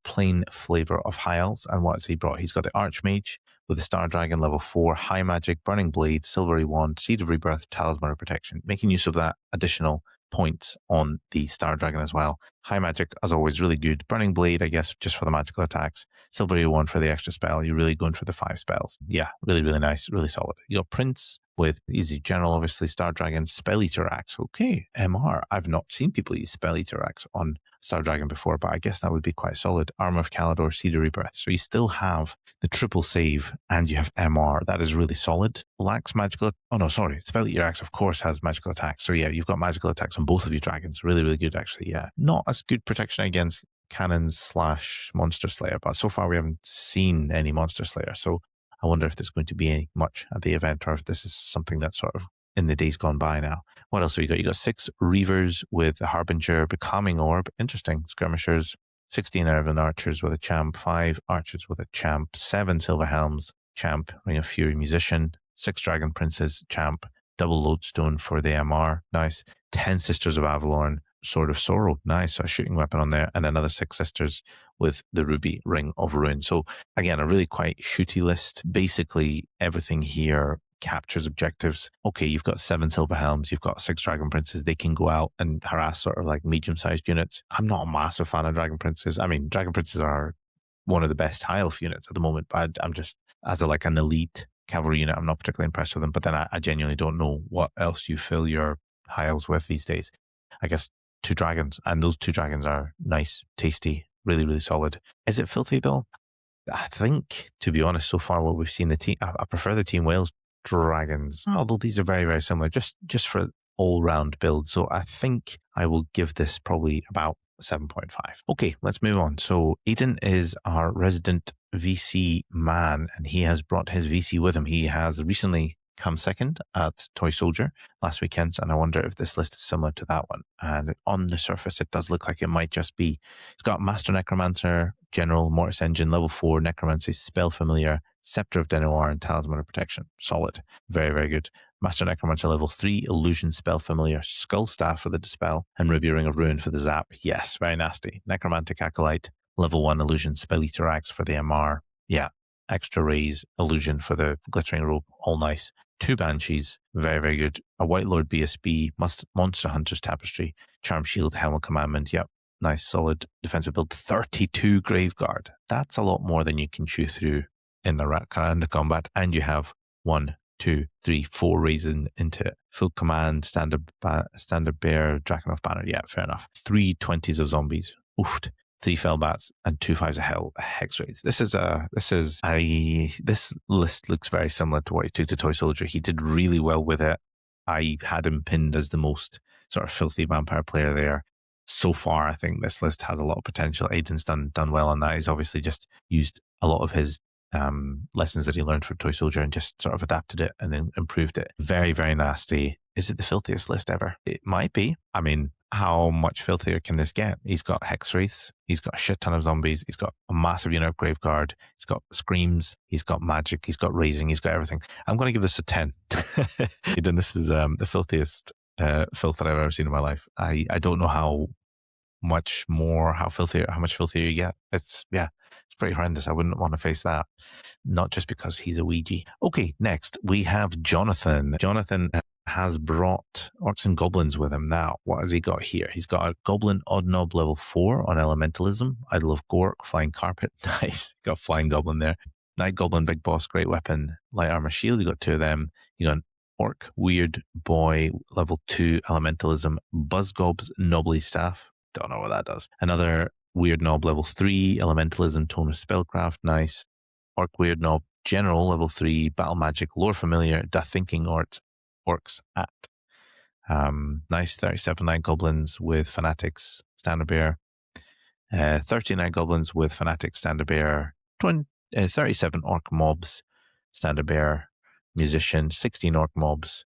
plain flavor of High Elves. And what has he brought? He's got the Archmage with the Star Dragon level 4, High Magic, Burning Blade, Silvery Wand, Seed of Rebirth, Talisman of Protection, making use of that additional points on the Star Dragon as well. High Magic, as always, really good. Burning Blade, I guess, just for the magical attacks. Silvery Wand for the extra spell. You're really going for the 5 spells. Yeah, really, really nice, really solid. You got Prince with Easy General, obviously, Star Dragon, Spell Eater Axe. Okay, MR. I've not seen people use Spell Eater Axe on Star Dragon before, but I guess that would be quite solid. Armor of Calidor, Seed of Rebirth. So you still have the triple save and you have MR. That is really solid. Lacks magical... Oh, no, sorry. Spell Eater Axe, of course, has magical attacks. So yeah, you've got magical attacks on both of your dragons. Really, really good, actually, yeah. Not as good protection against cannons / Monster Slayer, but so far we haven't seen any Monster Slayer. So I wonder if there's going to be any much at the event, or if this is something that's sort of in the days gone by now. What else have you got? You got 6 Reavers with the Harbinger, Becalming Orb. Interesting. Skirmishers, 16 Ervin Archers with a Champ, 5 Archers with a Champ, 7 Silver Helms, Champ, Ring of Fury Musician, 6 Dragon Princes, Champ, double Lodestone for the MR. Nice. 10 Sisters of Avalorn, Sword of Sorrow. Nice. A shooting weapon on there. And another 6 Sisters with the Ruby Ring of Ruin. So again, a really quite shooty list. Basically, everything here captures objectives. Okay, you've got 7 Silver Helms, you've got 6 Dragon Princes. They can go out and harass sort of like medium-sized units. I'm not a massive fan of Dragon Princes. I mean, Dragon Princes are one of the best High Elf units at the moment, but I'm just, as a, like an elite cavalry unit, I'm not particularly impressed with them. But then I genuinely don't know what else you fill your High Elves with these days. I guess 2 dragons, and those 2 dragons are nice, tasty, really, really solid. Is it filthy though? I think, to be honest, so far what we've seen, the team, I prefer the Team Wales dragons, although these are very, very similar, just for all-round build. So I think I will give this probably about 7.5. Okay, let's move on. So Aiden is our resident VC man, and he has brought his VC with him. He has recently come second at Toy Soldier last weekend, and I wonder if this list is similar to that one. And on the surface, it does look like it might just be. It's got Master Necromancer, General, Mortis Engine, level 4, Necromancy, Spell Familiar, Scepter of Denoir, and Talisman of Protection. Solid. Very, very good. Master Necromancer level 3, Illusion, Spell Familiar, Skull Staff for the Dispel, and Ruby Ring of Ruin for the Zap. Yes, very nasty. Necromantic Acolyte, level 1, Illusion, Spell Eater Axe for the MR. Yeah. Extra Raise, Illusion for the Glittering Rope. All nice. 2 Banshees. Very, very good. A White Lord BSB, Monster Hunter's Tapestry, Charm Shield, Helm of Commandment. Yep. Nice, solid defensive build. 32 Graveguard. That's a lot more than you can chew through in a round of combat. And you have 1, 2, 3, 4 raising into it. Full command, standard bear, Drakenhof Banner. Yeah, fair enough. 3 20s of zombies. Oofed. 3 Fellbats and 2 5s of hell hex rates. This list looks very similar to what he took to Toy Soldier. He did really well with it. I had him pinned as the most sort of filthy vampire player there. So far, I think this list has a lot of potential. Aiden's done well on that. He's obviously just used a lot of his lessons that he learned from Toy Soldier and just sort of adapted it and then improved it. Very, very nasty. Is it the filthiest list ever? It might be. I mean, how much filthier can this get? He's got Hex Wraiths. He's got a shit ton of zombies. He's got a massive unit Graveguard. He's got Screams. He's got Magic. He's got Raising. He's got everything. I'm going to give this a 10. And this is the filthiest filth that I've ever seen in my life. I don't know how much filthier you get. It's pretty horrendous. I wouldn't want to face that. Not just because he's a Ouija. Okay, next we have Jonathan. Jonathan has brought Orcs and Goblins with him. Now, what has he got here? He's got a Goblin Odd Knob level 4 on Elementalism. Idol of Gork, Flying Carpet. Nice. Got a Flying Goblin there. Night Goblin, Big Boss, Great Weapon, Light Armor Shield. You got 2 of them. You got an Orc Weird Boy level 2 Elementalism. Buzzgob's Knobbly Staff. Don't know what that does. Another Weird Knob level 3 Elementalism, Tome of Spellcraft. Nice. Orc Weird Knob General level 3 Battle Magic, Lore Familiar, Da Thinking Orcs at. Nice 37 Night Goblins with Fanatics, Standard Bearer. 39 Goblins with Fanatics, Standard Bearer. 37 Orc Mobs, Standard Bearer, Musician. 16 Orc Mobs,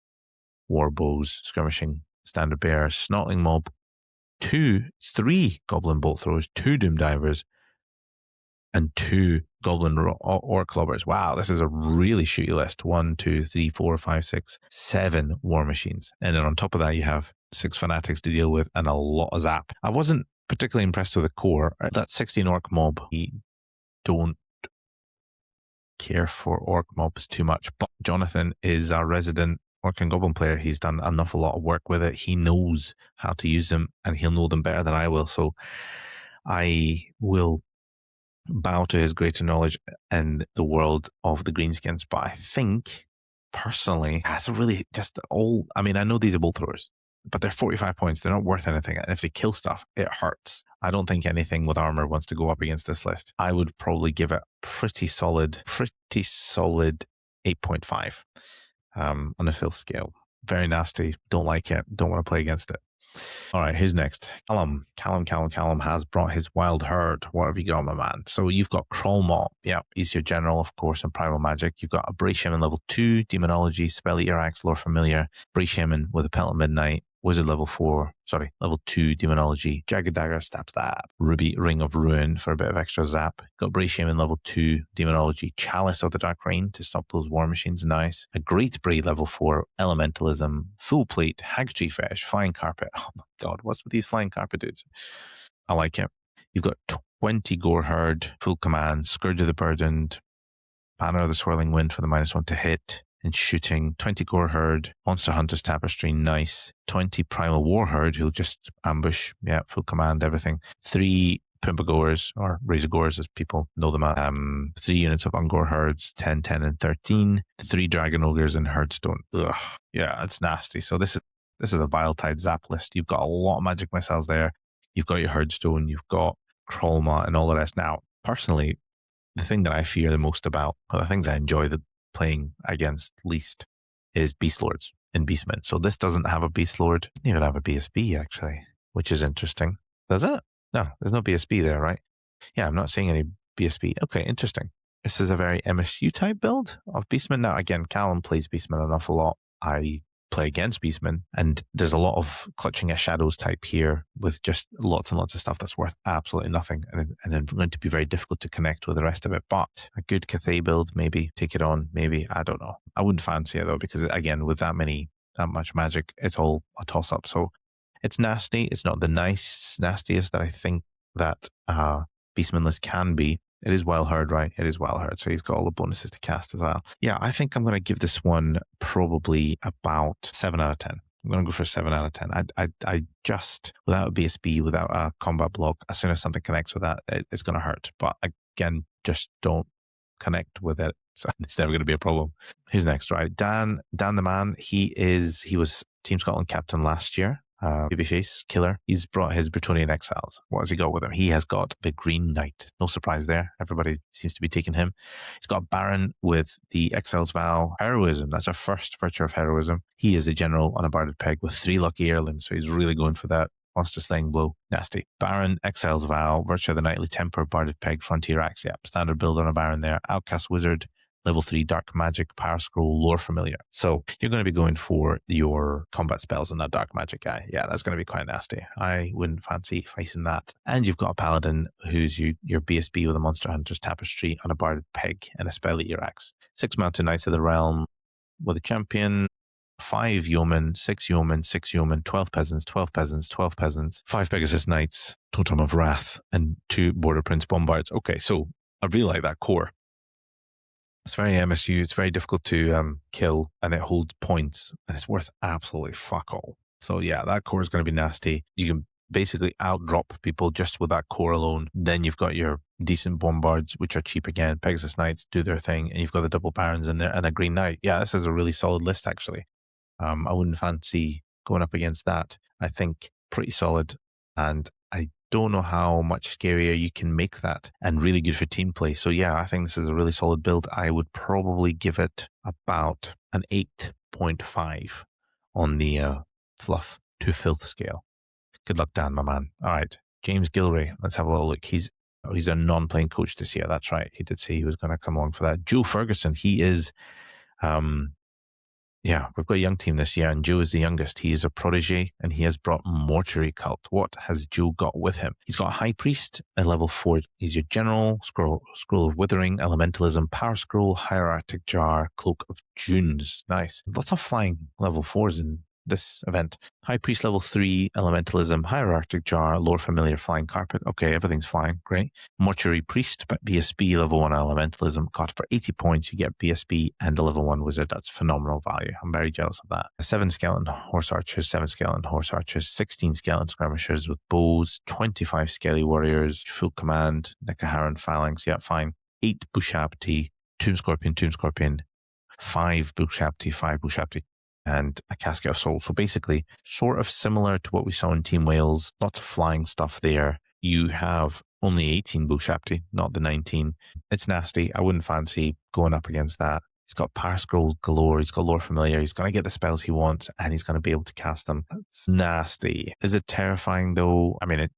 Warbows, Skirmishing, Standard Bearer. Snotling Mob. 3 Goblin Bolt Throwers, 2 Doom Divers, and 2 Goblin Orc Lobbers. Wow, this is a really shooty list. 1, 2, 3, 4, 5, 6, 7 War Machines. And then on top of that, you have 6 Fanatics to deal with and a lot of Zap. I wasn't particularly impressed with the core. That 16 Orc Mob, I don't care for Orc Mobs too much. But Jonathan is our resident Orc and Goblin player. He's done an awful lot of work with it. He knows how to use them and he'll know them better than I will. So I will bow to his greater knowledge in the world of the Greenskins. But I think personally, that's a really just all. I mean, I know these are bolt throwers, but they're 45 points. They're not worth anything. And if they kill stuff, it hurts. I don't think anything with armor wants to go up against this list. I would probably give it pretty solid 8.5. On a filth scale. Very nasty. Don't like it. Don't want to play against it. All right, who's next? Callum has brought his Wild Herd. What have you got, my man? So you've got Krolmot. Yeah, he's your general, of course, in Primal Magic. You've got a Bray Shaman level 2, Demonology, Spell Eater Axe, Lore Familiar, Bray Shaman with a Pelt of Midnight, Wizard level 2, Demonology, Jagged Dagger, Stab, Ruby, Ring of Ruin for a bit of extra zap. Got Bray Shaman level 2, Demonology, Chalice of the Dark Rain to stop those War Machines, nice. A Great Bray level 4, Elementalism, Full Plate, Hag Tree Fetish, Flying Carpet. Oh my god, what's with these Flying Carpet dudes? I like it. You've got 20 Gore Herd, Full Command, Scourge of the Burdened, Banner of the Swirling Wind for the -1 to hit. And shooting, 20 Gore Herd, Monster Hunter's Tapestry, nice. 20 Primal War Herd, who'll just ambush, full command, everything. 3 Pimpagores, or Razor Gores as people know them. 3 units of Ungor Herds, 10, 10, and 13. 3 Dragon Ogres and Herdstone. Ugh, yeah, it's nasty. So this is a Viletide Zap list. You've got a lot of magic missiles there. You've got your Herdstone, you've got Krolma and all the rest. Now, personally, the thing that I fear the most about, or the things I enjoy playing against least, is Beast Lords and Beastmen. So this doesn't have a Beast Lord. It doesn't even have a BSB, actually, which is interesting. Does it? No, there's no BSB there, right? Yeah, I'm not seeing any BSB. Okay, interesting. This is a very MSU type build of Beastmen. Now, again, Callum plays Beastmen an awful lot. I play against Beastmen, and there's a lot of Clutching at Shadows type here with just lots and lots of stuff that's worth absolutely nothing and going to be very difficult to connect with the rest of it. But a good Cathay build, maybe take it on, maybe, I don't know. I wouldn't fancy it though, because again, with that much magic, it's all a toss up. So it's nasty. It's not the nastiest that I think that Beastman list can be. It is Wild Herd, right? It is Wild Herd, so he's got all the bonuses to cast as well. Yeah, I think I'm going to give this one probably about 7 out of 10. I'm going to go for 7 out of 10. I just, without a BSB, without a combat block, as soon as something connects with that, it's going to hurt. But again, just don't connect with it. So it's never going to be a problem. Who's next, right? Dan the man, he was Team Scotland captain last year. Babyface killer. He's brought his Bretonian Exiles. What has he got with him? He has got the Green Knight. No surprise there. Everybody seems to be taking him. He's got Baron with the Exile's Vow. Heroism. That's our first virtue of heroism. He is a general on a barded peg with 3 lucky heirlooms, so he's really going for that Monster Slaying Blow, nasty. Baron, Exile's Vow, Virtue of the Knightly Temper, Barded Peg, Frontier Axe, yeah, standard build on a Baron there. Outcast Wizard, level 3 Dark Magic, Power Scroll, Lore Familiar. So you're going to be going for your combat spells on that Dark Magic guy. Yeah, that's going to be quite nasty. I wouldn't fancy facing that. And you've got a Paladin who's your BSB with a Monster Hunter's Tapestry and a Barded Peg and a Spell Eater Axe. 6 Mountain Knights of the Realm with a champion. 5 yeomen, 6 yeomen, 6 yeomen, 12 peasants, 12 peasants, 12 peasants, 5 Pegasus Knights, Totem of Wrath, and 2 Border Prince Bombards. Okay, so I really like that core. It's very MSU, it's very difficult to kill, and it holds points, and it's worth absolutely fuck all. So yeah, that core is going to be nasty. You can basically outdrop people just with that core alone. Then you've got your decent Bombards, which are cheap again. Pegasus Knights do their thing, and you've got the double Barons in there, and a Green Knight. Yeah, this is a really solid list, actually. I wouldn't fancy going up against that. I think pretty solid, and I don't know how much scarier you can make that, and really good for team play. So yeah, I think this is a really solid build. I would probably give it about an 8.5 on the Fluff-to-Filth scale. Good luck, Dan, my man. All right, James Gilray. Let's have a little look. He's a non-playing coach this year. That's right. He did say he was going to come along for that. Joe Ferguson. He is yeah, we've got a young team this year, and Joe is the youngest. He is a protege, and he has brought Mortuary Cult. What has Joe got with him? He's got a High Priest at level 4. He's your General, Scroll of Withering, Elementalism, Power Scroll, Hierarchic Jar, Cloak of Dunes. Nice. Lots of flying level 4s in this event. High Priest level 3, Elementalism, Hierarchic Jar, Lore Familiar, Flying Carpet. Okay, everything's flying. Great. Mortuary Priest, but BSB level 1 Elementalism. Got for 80 points, you get BSB and a level 1 Wizard. That's phenomenal value. I'm very jealous of that. 7 Skeleton Horse Archers, 7 Skeleton Horse Archers, 16 Skeleton Skirmishers with bows, 25 Skelly Warriors, full command, Nekaharan Phalanx. Yeah, fine. 8 Bushabti, Tomb Scorpion, 5 Bushabti, 5 Bushabti, and a Casket of Souls. So basically, sort of similar to what we saw in Team Wales, lots of flying stuff there. You have only 18 Bushabti, not the 19. It's nasty. I wouldn't fancy going up against that. He's got Power Scroll galore. He's got Lore Familiar. He's going to get the spells he wants, and he's going to be able to cast them. It's nasty. Is it terrifying, though? I mean,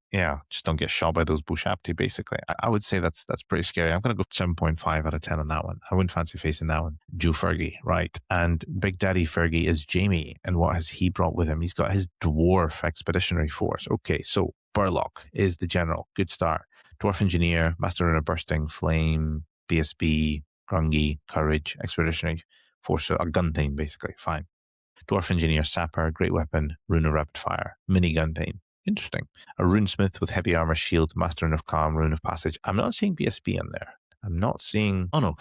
just don't get shot by those Bushabti, basically. I would say that's pretty scary. I'm going to go 7.5 out of 10 on that one. I wouldn't fancy facing that one. Joe Fergie, right. And Big Daddy Fergie is Jamie. And what has he brought with him? He's got his Dwarf Expeditionary Force. Okay, so Burlock is the General. Good start. Dwarf Engineer, Master Runner Bursting, Flame, BSB, Grungy, Courage, Expeditionary Force, a gun thing, basically. Fine. Dwarf Engineer, Sapper, Great Weapon, Rune of Rapid Fire, Mini Gun thing. Interesting. A Runesmith with Heavy Armor, Shield, Master Rune of Calm, Rune of Passage. I'm not seeing BSB in there. I'm not seeing... Oh, no.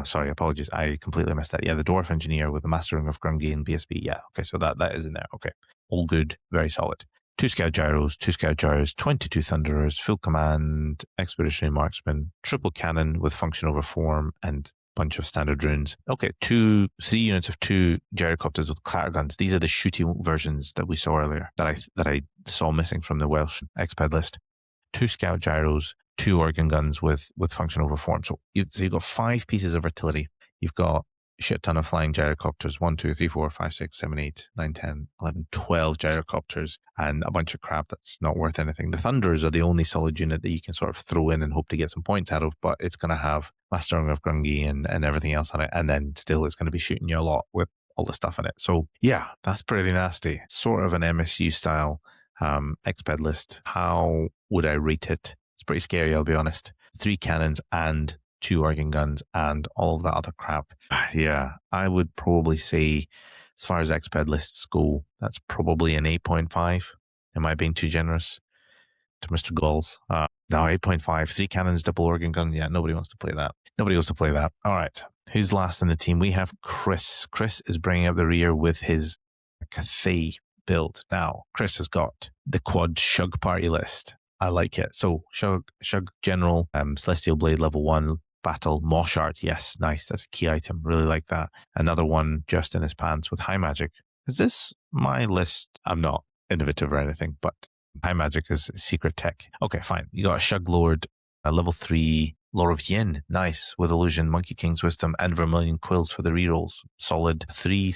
Sorry, apologies. I completely missed that. Yeah, the Dwarf Engineer with the Master Rune of Grungy and BSB. Yeah, okay, so that is in there. Okay. All good. Very solid. 2 Scout Gyros, 2 Scout Gyros, 22 Thunderers, full command, Expeditionary Marksman, triple cannon with function over form, and bunch of standard runes. Okay, 3 units of 2 gyrocopters with clatter guns. These are the shooty versions that we saw earlier, that I saw missing from the Welsh exped list. 2 Scout Gyros, 2 organ guns with function over form. So you've got 5 pieces of artillery. You've got shit ton of flying gyrocopters, 1, 2, 3, 4, 5, 6, 7, 8, 9, 10, 11, 12 gyrocopters, and a bunch of crap that's not worth anything. The Thunders are the only solid unit that you can sort of throw in and hope to get some points out of, but it's going to have Mastering of Grungy and everything else on it, and then still it's going to be shooting you a lot with all the stuff in it. So yeah, that's pretty nasty. Sort of an MSU style exped list. How would I rate it? It's pretty scary, I'll be honest. 3 cannons and 2 organ guns and all of that other crap. Yeah, I would probably say, as far as exped lists go, that's probably an 8.5. Am I being too generous to Mr. Gulls? No, 8.5. 3 cannons, double organ gun. Yeah, nobody wants to play that. Nobody wants to play that. All right, who's last in the team? We have Chris. Chris is bringing up the rear with his Cathay build. Now, Chris has got the quad Shug party list. I like it. So, Shug General, Celestial Blade level 1, Battle, Mosh Art. Yes, nice. That's a key item. Really like that. Another one just in his pants with High Magic. Is this my list? I'm not innovative or anything, but High Magic is secret tech. Okay, fine. You got a Shug Lord, a level 3 Lore of Yin. Nice. With Illusion, Monkey King's Wisdom, and Vermilion Quills for the rerolls. Solid. Three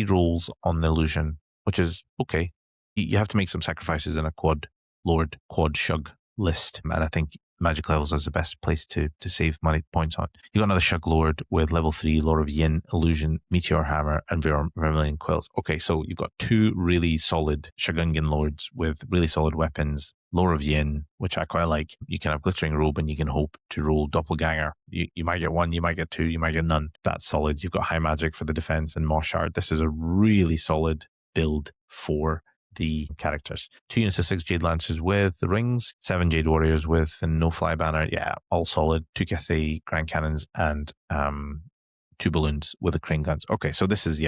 rolls on the Illusion, which is okay. you have to make some sacrifices in a quad lord, quad shug list. And I think magic levels is the best place to save money points on. You got another shug lord with level 3 Lore of Yin, Illusion, Meteor Hammer, and Vermilion Quills. Okay, so you've got two really solid Shagungan lords with really solid weapons. Lore of Yin, which I quite like. You can have Glittering Robe and you can hope to roll Doppelganger. You might get one, you might get two, you might get none. That's solid. You've got High Magic for the defense and Moshard. This is a really solid build for the characters. 2 units of 6 Jade Lancers with the rings, 7 Jade Warriors with and no fly banner. Yeah, all solid. 2 Cathay Grand Cannons and 2 balloons with the crane guns. Okay, so this is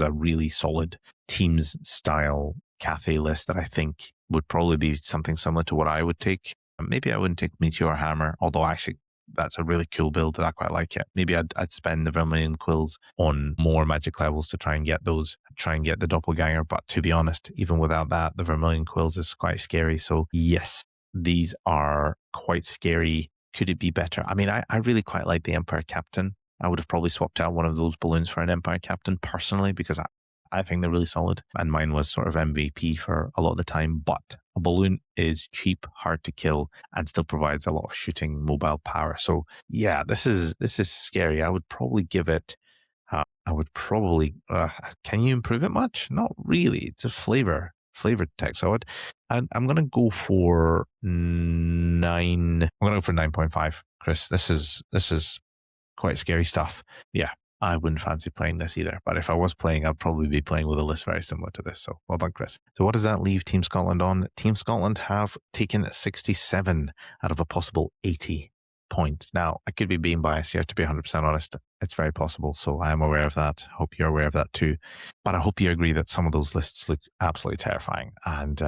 a really solid teams style Cathay list that I think would probably be something similar to what I would take. Maybe I wouldn't take Meteor Hammer, although actually that's a really cool build. I quite like it. Maybe I'd spend the Vermilion Quills on more magic levels to try and get those, try and get the Doppelganger. But to be honest, even without that, the Vermilion Quills is quite scary. So yes, these are quite scary. Could it be better? I mean, I really quite like the Empire Captain. I would have probably swapped out one of those balloons for an Empire Captain personally, because I think they're really solid. And mine was sort of MVP for a lot of the time. But a balloon is cheap, hard to kill, and still provides a lot of shooting mobile power. So yeah, this is scary. I would probably give it. Can you improve it much? Not really. It's a flavored tech. So I'm going to go for 9. I'm going to go for 9.5, Chris. This is quite scary stuff. Yeah, I wouldn't fancy playing this either. But if I was playing, I'd probably be playing with a list very similar to this. So well done, Chris. So what does that leave Team Scotland on? Team Scotland have taken 67 out of a possible 80 points. Now, I could be being biased here, to be 100% honest. It's very possible. So I am aware of that. I hope you're aware of that too. But I hope you agree that some of those lists look absolutely terrifying. And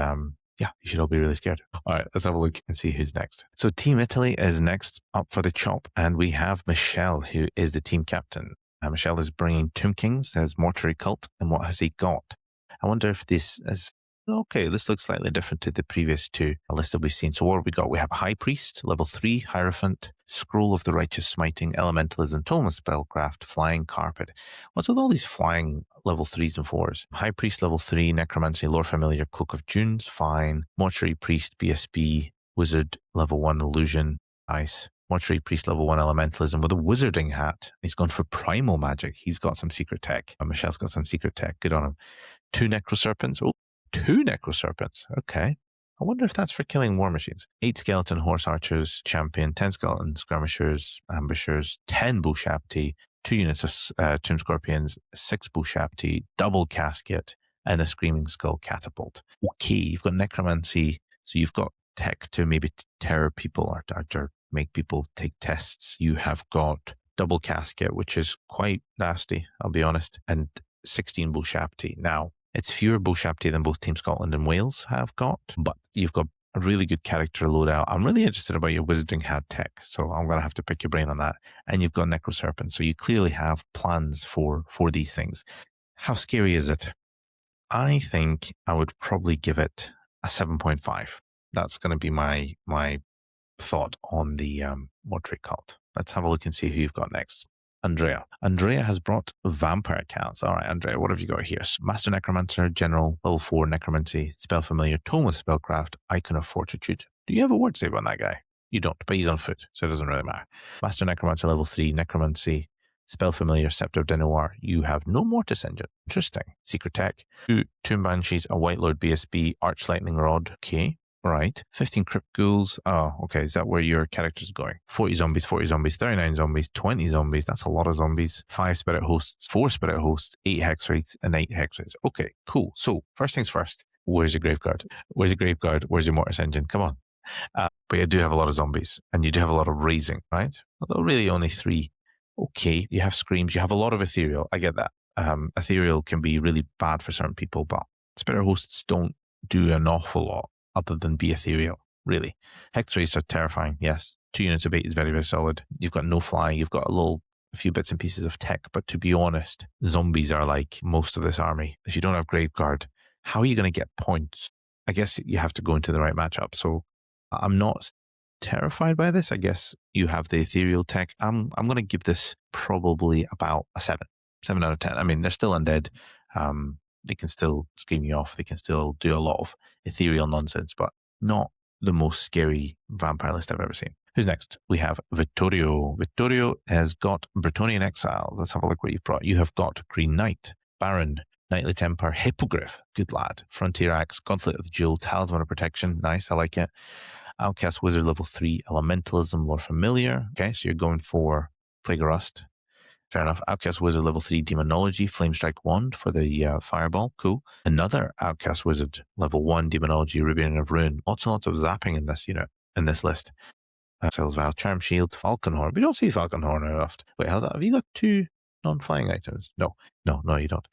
yeah, you should all be really scared. All right, let's have a look and see who's next. So Team Italy is next up for the chop, and we have Michelle, who is the team captain. Michelle is bringing Tomb Kings, there's Mortuary Cult, and what has he got? I wonder if this is... Okay, this looks slightly different to the previous two lists that we've seen. So what have we got? We have High Priest, level 3, Hierophant, Scroll of the Righteous Smiting, Elementalism, Tome of Spellcraft, Flying Carpet. What's with all these flying level 3s and 4s? High Priest, level 3, Necromancy, Lore Familiar, Cloak of Dunes, fine. Mortuary Priest, BSB, Wizard, level 1, Illusion, nice. Mortuary Priest, level 1, Elementalism with a Wizarding hat. He's gone for Primal Magic. He's got some secret tech. Michelle's got some secret tech. Good on him. 2 Necroserpents. Oh, 2 Necroserpents. Okay. I wonder if that's for killing war machines. 8 Skeleton Horse Archers, Champion, 10 Skeleton Skirmishers, Ambushers, 10 Bushapti, 2 units of Tomb Scorpions, 6 Bushapti, double Casket, and a Screaming Skull Catapult. Okay, you've got Necromancy, so you've got tech to maybe terror people or to make people take tests. You have got double Casket, which is quite nasty, I'll be honest, and 16 Bushapti. Now, it's fewer Bushapti than both Team Scotland and Wales have got, but you've got a really good character loadout. I'm really interested about your Wizarding Hat tech, so I'm going to have to pick your brain on that. And you've got Necroserpent, so you clearly have plans for these things. How scary is it? I think I would probably give it a 7.5. That's going to be my thought on the Mortuary Cult. Let's have a look and see who you've got next. Andrea. Andrea has brought Vampire Counts. All right, Andrea, what have you got here? Master Necromancer, General, level 4 Necromancy, Spell Familiar, Tome of Spellcraft, Icon of Fortitude. Do you have a word save on that guy? You don't, but he's on foot, so it doesn't really matter. Master Necromancer, level 3 Necromancy, Spell Familiar, Scepter of Denoir. You have no Mortis Engine. Interesting. Secret Tech. 2 Tomb Banshees, a White Lord BSB, Arch Lightning Rod. Okay. Right. 15 Crypt Ghouls. Oh, okay. Is that where your character's going? 40 zombies, 39 zombies, 20 zombies. That's a lot of zombies. 5 Spirit Hosts, 4 Spirit Hosts, 8 Hex Rates, and 8 Hex Rates. Okay, cool. So, first things first. Where's your Graveguard? Where's your Graveguard? Where's your Mortis Engine? Come on. But you do have a lot of zombies, and you do have a lot of raising, right? Although really only 3. Okay, you have Screams. You have a lot of Ethereal. I get that. Ethereal can be really bad for certain people, but Spirit Hosts don't do an awful lot other than be ethereal, really. Hex Rays are terrifying, yes. 2 units of 8 is very, very solid. You've got no fly, you've got a few bits and pieces of tech, but to be honest, zombies are like most of this army. If you don't have Graveguard, how are you going to get points? I guess you have to go into the right matchup, so I'm not terrified by this. I guess you have the ethereal tech. I'm going to give this probably about a 7 out of 10. I mean, they're still undead. They can still scream you off. They can still do a lot of ethereal nonsense, but not the most scary vampire list I've ever seen. Who's next? We have Vittorio. Vittorio has got Bretonnian Exile. Let's have a look what you've brought. You have got Green Knight, Baron, Knightly Temper, Hippogriff, good lad, Frontier Axe, Gauntlet of the Jewel, Talisman of Protection, nice, I like it. Outcast Wizard level 3, Elementalism, Lore Familiar. Okay, so you're going for Plague of Rust. Fair enough. Outcast Wizard level 3, Demonology, Flame Strike Wand for the Fireball. Cool. Another Outcast Wizard level 1, Demonology, Rubian of Ruin. Lots and lots of zapping in this unit, in this list. Sales Vow, Charm Shield, Falconhorn. We don't see Falconhorn very often. Wait, have you got 2 non-flying items? No, you don't.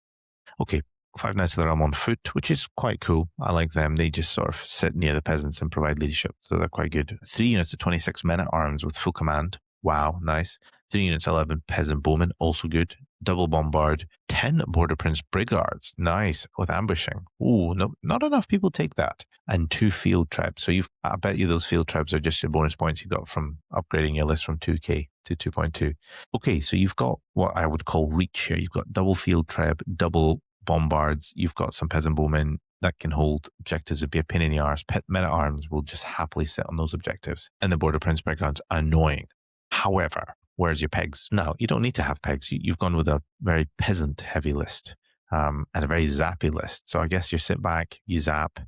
Okay, 5 Knights of the Realm on foot, which is quite cool. I like them. They just sort of sit near the peasants and provide leadership, so they're quite good. 3 units of 26 men-at-arms with full command. Wow, nice. 3 units 11 peasant bowmen, also good. Double bombard. 10 Border Prince Brigards, nice, with ambushing. Ooh, no, not enough people take that. And 2 field tribes. So I bet you those field tribes are just your bonus points you got from upgrading your list from 2k to 2.2. Okay, so you've got what I would call reach here. You've got double field treb, double bombards. You've got some peasant bowmen that can hold objectives. Would be a pain in the arse. Men at arms will just happily sit on those objectives. And the Border Prince Brigards, annoying. However, where's your pegs? No, you don't need to have pegs. You've gone with a very peasant heavy list and a very zappy list. So I guess you sit back, you zap,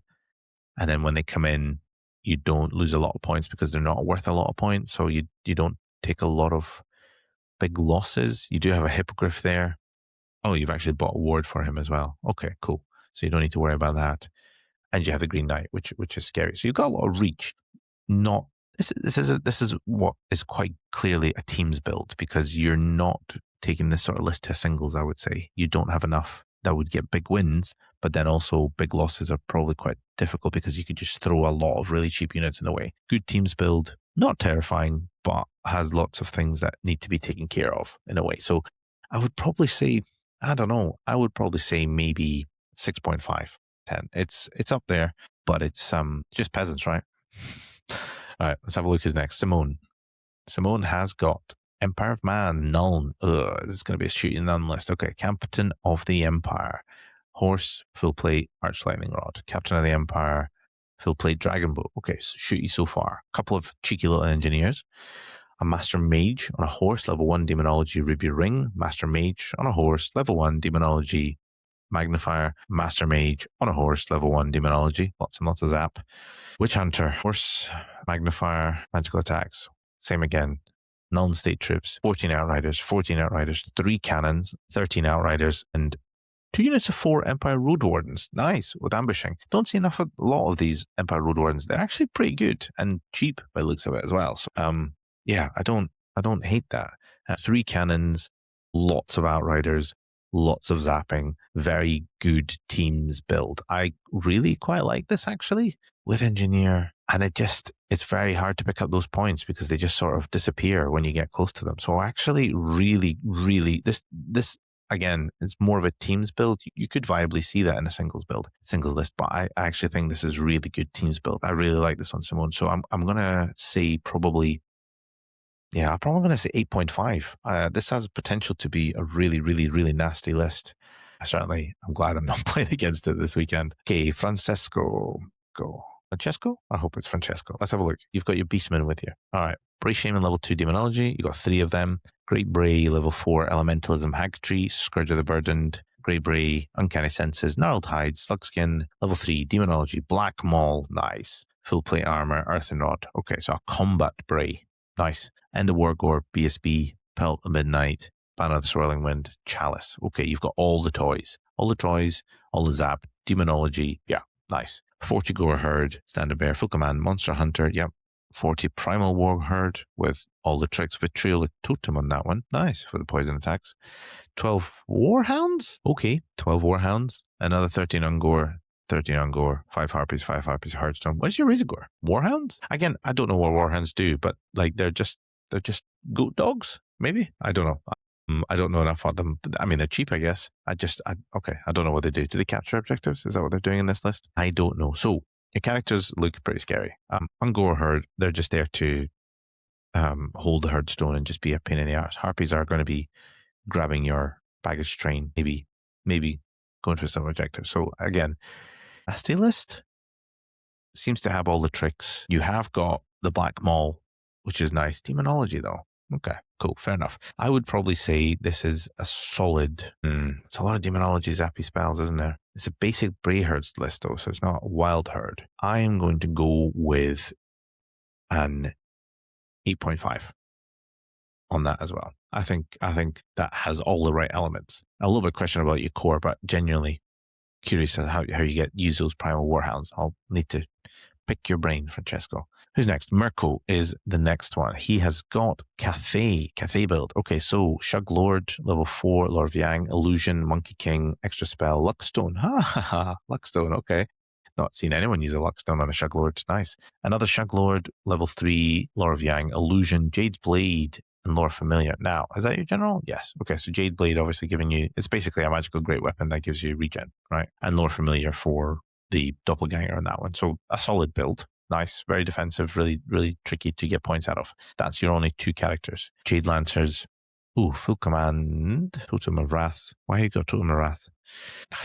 and then when they come in, you don't lose a lot of points because they're not worth a lot of points. So you don't take a lot of big losses. You do have a hippogriff there. Oh, you've actually bought a ward for him as well. Okay, cool. So you don't need to worry about that. And you have the Green Knight, which is scary. So you've got a lot of reach. Not this is what is quite clearly a teams build, because you're not taking this sort of list to singles. I would say you don't have enough that would get big wins, but then also big losses are probably quite difficult because you could just throw a lot of really cheap units in the way. Good teams build, not terrifying, but has lots of things that need to be taken care of in a way. So I would probably say, I don't know, I would probably say maybe 6.5, 10. It's up there, but it's just peasants, right? All right, let's have a look who's next. Simone. Simone has got Empire of Man, Nuln. Ugh, this is going to be a shooting none list. Okay, Captain of the Empire. Horse, full plate, Arch Lightning Rod. Captain of the Empire, full plate, Dragon Boat. Okay, so shooty so far. A couple of cheeky little engineers. A Master Mage on a horse, level 1 Demonology, Ruby Ring. Master Mage on a horse, level 1 Demonology, Magnifier. Master Mage on a horse, level 1 Demonology. Lots and lots of zap. Witch Hunter, horse, Magnifier, magical attacks. Same again. Null state troops, 14 Outriders, 3 cannons, 13 Outriders, and 2 units of 4 Empire Road Wardens. Nice, with ambushing. Don't see a lot of these Empire Road Wardens. They're actually pretty good and cheap by the looks of it as well. So, yeah, I don't hate that. 3 cannons, lots of Outriders, lots of zapping, very good teams build. I really quite like this actually with Engineer, and it's very hard to pick up those points because they just sort of disappear when you get close to them. So actually really, really, this again, it's more of a teams build. You could viably see that in a singles list, but I actually think this is really good teams build. I really like this one, Simone. So I'm going to say probably, yeah, I'm probably going to say 8.5. This has potential to be a really, really, really nasty list. I'm glad I'm not playing against it this weekend. Okay, Francesco. Francesco? I hope it's Francesco. Let's have a look. You've got your Beastmen with you. All right. Bray Shaman level 2 Demonology. You've got 3 of them. Great Bray level 4 Elementalism Hag Tree. Scourge of the Burdened. Great Bray, Uncanny Senses, Gnarled Hide, Slugskin, level 3 Demonology, Black Maul. Nice. Full plate armor, Earthen Rod. Okay, so a combat Bray. Nice. End of Wargore, BSB, Pelt of Midnight, Banner of the Swirling Wind, Chalice. Okay, you've got all the toys. All the zap, Demonology. Yeah, nice. 40 Gore Herd, Standard Bear, Full Command, Monster Hunter. Yep. 40 Primal War Herd with all the tricks. Vitriolic Totem on that one. Nice for the poison attacks. 12 Warhounds? Okay, 12 Warhounds. Another 13 Ungor. 5 Harpies, Hearthstone. What's your Razor Gore? Warhounds? Again, I don't know what Warhounds do, but like they're just goat dogs, maybe? I don't know. I don't know enough about them. I mean, they're cheap, I guess. I don't know what they do. Do they capture objectives? Is that what they're doing in this list? I don't know. So, your characters look pretty scary. Ungor Herd, they're just there to hold the Hearthstone and just be a pain in the arse. Harpies are going to be grabbing your baggage train, maybe going for some objectives. So again, nasty list seems to have all the tricks. You have got the Black Maul, which is nice. Demonology, though. Okay, cool, fair enough. I would probably say this is a solid. It's a lot of demonology zappy spells, isn't there? It's a basic Bray Herds list, though, so it's not a wild herd. I am going to go with an 8.5 on that as well. I think that has all the right elements. A little bit question about your core, but genuinely curious how you use those primal warhounds. I'll need to pick your brain, Francesco. Who's next? Mirko is the next one. He has got Cathay build. Okay, so Shug Lord, level 4, Lord of Yang, Illusion, Monkey King, extra spell, Luckstone. Ha ha ha, Luckstone, okay. Not seen anyone use a Luckstone on a Shug Lord. Nice. Another Shug Lord, level 3, Lord of Yang, Illusion, Jade's Blade, and Lore Familiar. Now, is that your general? Yes. Okay, so Jade Blade obviously giving you, it's basically a magical great weapon that gives you regen, right? And Lore Familiar for the doppelganger on that one. So a solid build. Nice, very defensive, really, really tricky to get points out of. That's your only 2 characters. Jade Lancers. Ooh, full command. Totem of Wrath. Why you got Totem of Wrath?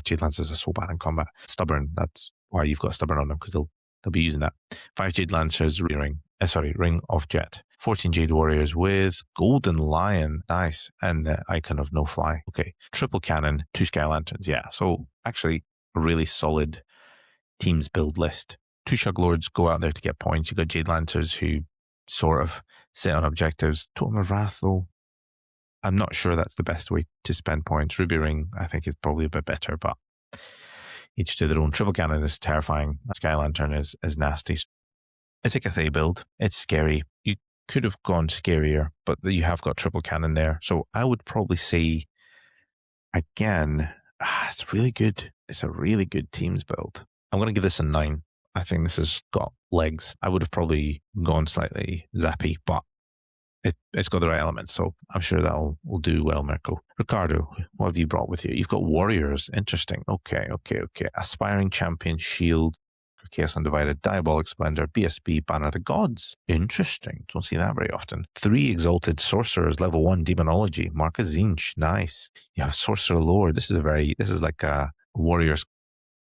Jade Lancers are so bad in combat. Stubborn. That's why you've got Stubborn on them, because they'll be using that. 5 Jade Lancers, Ring of Jet. 14 Jade Warriors with Golden Lion. Nice. And the Icon of No Fly. Okay. Triple Cannon, 2 Sky Lanterns. Yeah. So actually a really solid teams build list. 2 Shug Lords go out there to get points. You've got Jade Lancers who sort of sit on objectives. Totem of Wrath, though, I'm not sure that's the best way to spend points. Ruby Ring, I think, is probably a bit better, but each to their own. Triple Cannon is terrifying. Sky Lantern is nasty. It's a Cathay build. It's scary. You could have gone scarier, but you have got Triple Cannon there. So I would probably say, again, it's really good. It's a really good teams build. I'm going to give this a 9. I think this has got legs. I would have probably gone slightly zappy, but it's got the right elements, so I'm sure that will do well, Mirko. Ricardo, what have you brought with you? You've got Warriors. Interesting. Okay. Aspiring Champion, Shield, Chaos Undivided, Diabolic Splendor, BSB, Banner of the Gods. Interesting. Don't see that very often. 3 Exalted Sorcerers, level 1, Demonology, Marcus Zinch. Nice. You have Sorcerer Lord. This is like a Warriors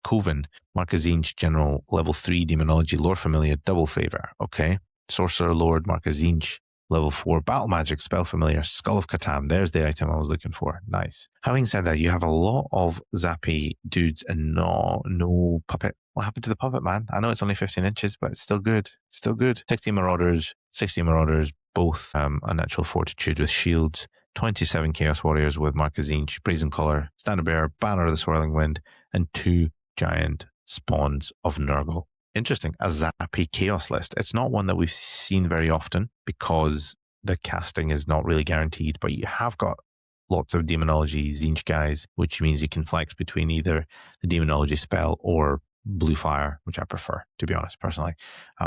Coven. Marcus Zinch, General, level 3, Demonology, Lore Familiar, Double Favor. Okay. Sorcerer Lord, Marcus Zinch, level 4, Battle Magic, Spell Familiar, Skull of Catan. There's the item I was looking for. Nice. Having said that, you have a lot of zappy dudes and no puppet. What happened to the puppet, man? I know it's only 15 inches, but it's still good. 60 Marauders, both a natural fortitude with shields. 27 Chaos Warriors with Marcus Zinch, Brazen Collar, Standard Bearer, Banner of the Swirling Wind, and 2 Giant Spawns of Nurgle. Interesting, a zappy chaos list. It's not one that we've seen very often because the casting is not really guaranteed, but you have got lots of Demonology Zinch guys, which means you can flex between either the Demonology spell or Blue Fire, which I prefer, to be honest, personally.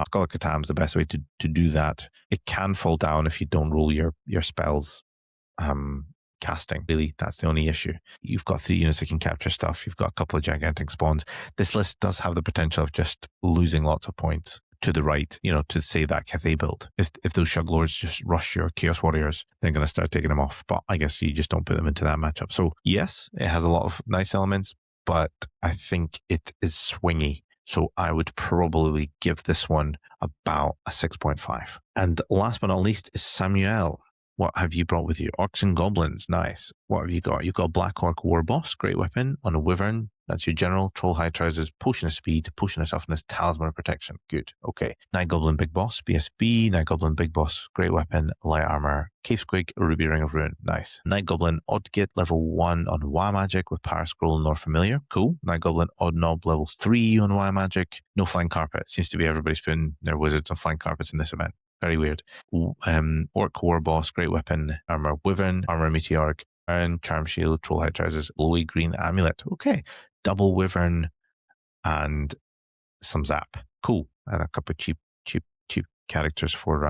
Skull of Catan is the best way to do that. It can fall down if you don't roll your spells casting. Really, that's the only issue. You've got 3 units that can capture stuff. You've got a couple of gigantic spawns. This list does have the potential of just losing lots of points to the right, to say that Cathay build. If those Shug Lords just rush your Chaos Warriors, they're going to start taking them off. But I guess you just don't put them into that matchup. So yes, it has a lot of nice elements, but I think it is swingy. So I would probably give this one about a 6.5. And last but not least is Samuel. What have you brought with you? Orcs and Goblins. Nice. What have you got? You've got Black Orc War Boss, great weapon, on a Wyvern. That's your general. Troll High Trousers, Potion of Speed, Potion of Toughness, Talisman of Protection. Good. Okay. Night Goblin Big Boss, BSB, Night Goblin Big Boss, great weapon, light armor, Cave Squig, Ruby Ring of Ruin. Nice. Night Goblin Odd Git, level 1 on WoW Magic with Power Scroll and Lore Familiar. Cool. Night Goblin Odd Knob, level 3 on WoW Magic. No Flying Carpet. Seems to be everybody's putting their wizards on flying carpets in this event. Very weird. Orc War Boss, great weapon, armor Wyvern, armor Meteoric, Iron, Charm Shield, Troll High Trousers, glowy green amulet. Okay. Double Wyvern and some zap. Cool. And a couple of cheap characters for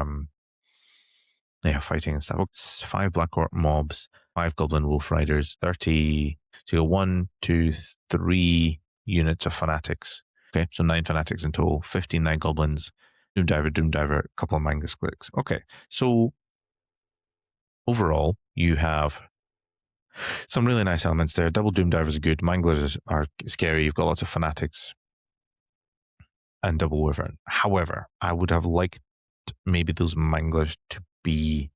fighting and stuff. 5 Black Orc mobs, 5 Goblin Wolf Riders, 30. So you got 1, 2, 3 units of fanatics. Okay, so 9 fanatics in total, 15 Night Goblins, Doom Diver, a couple of Manga Squicks. Okay, so overall, you have Some really nice elements there. Double Doom Divers are good. Manglers are scary. You've got lots of fanatics and double Wyvern. However, I would have liked maybe those Manglers to be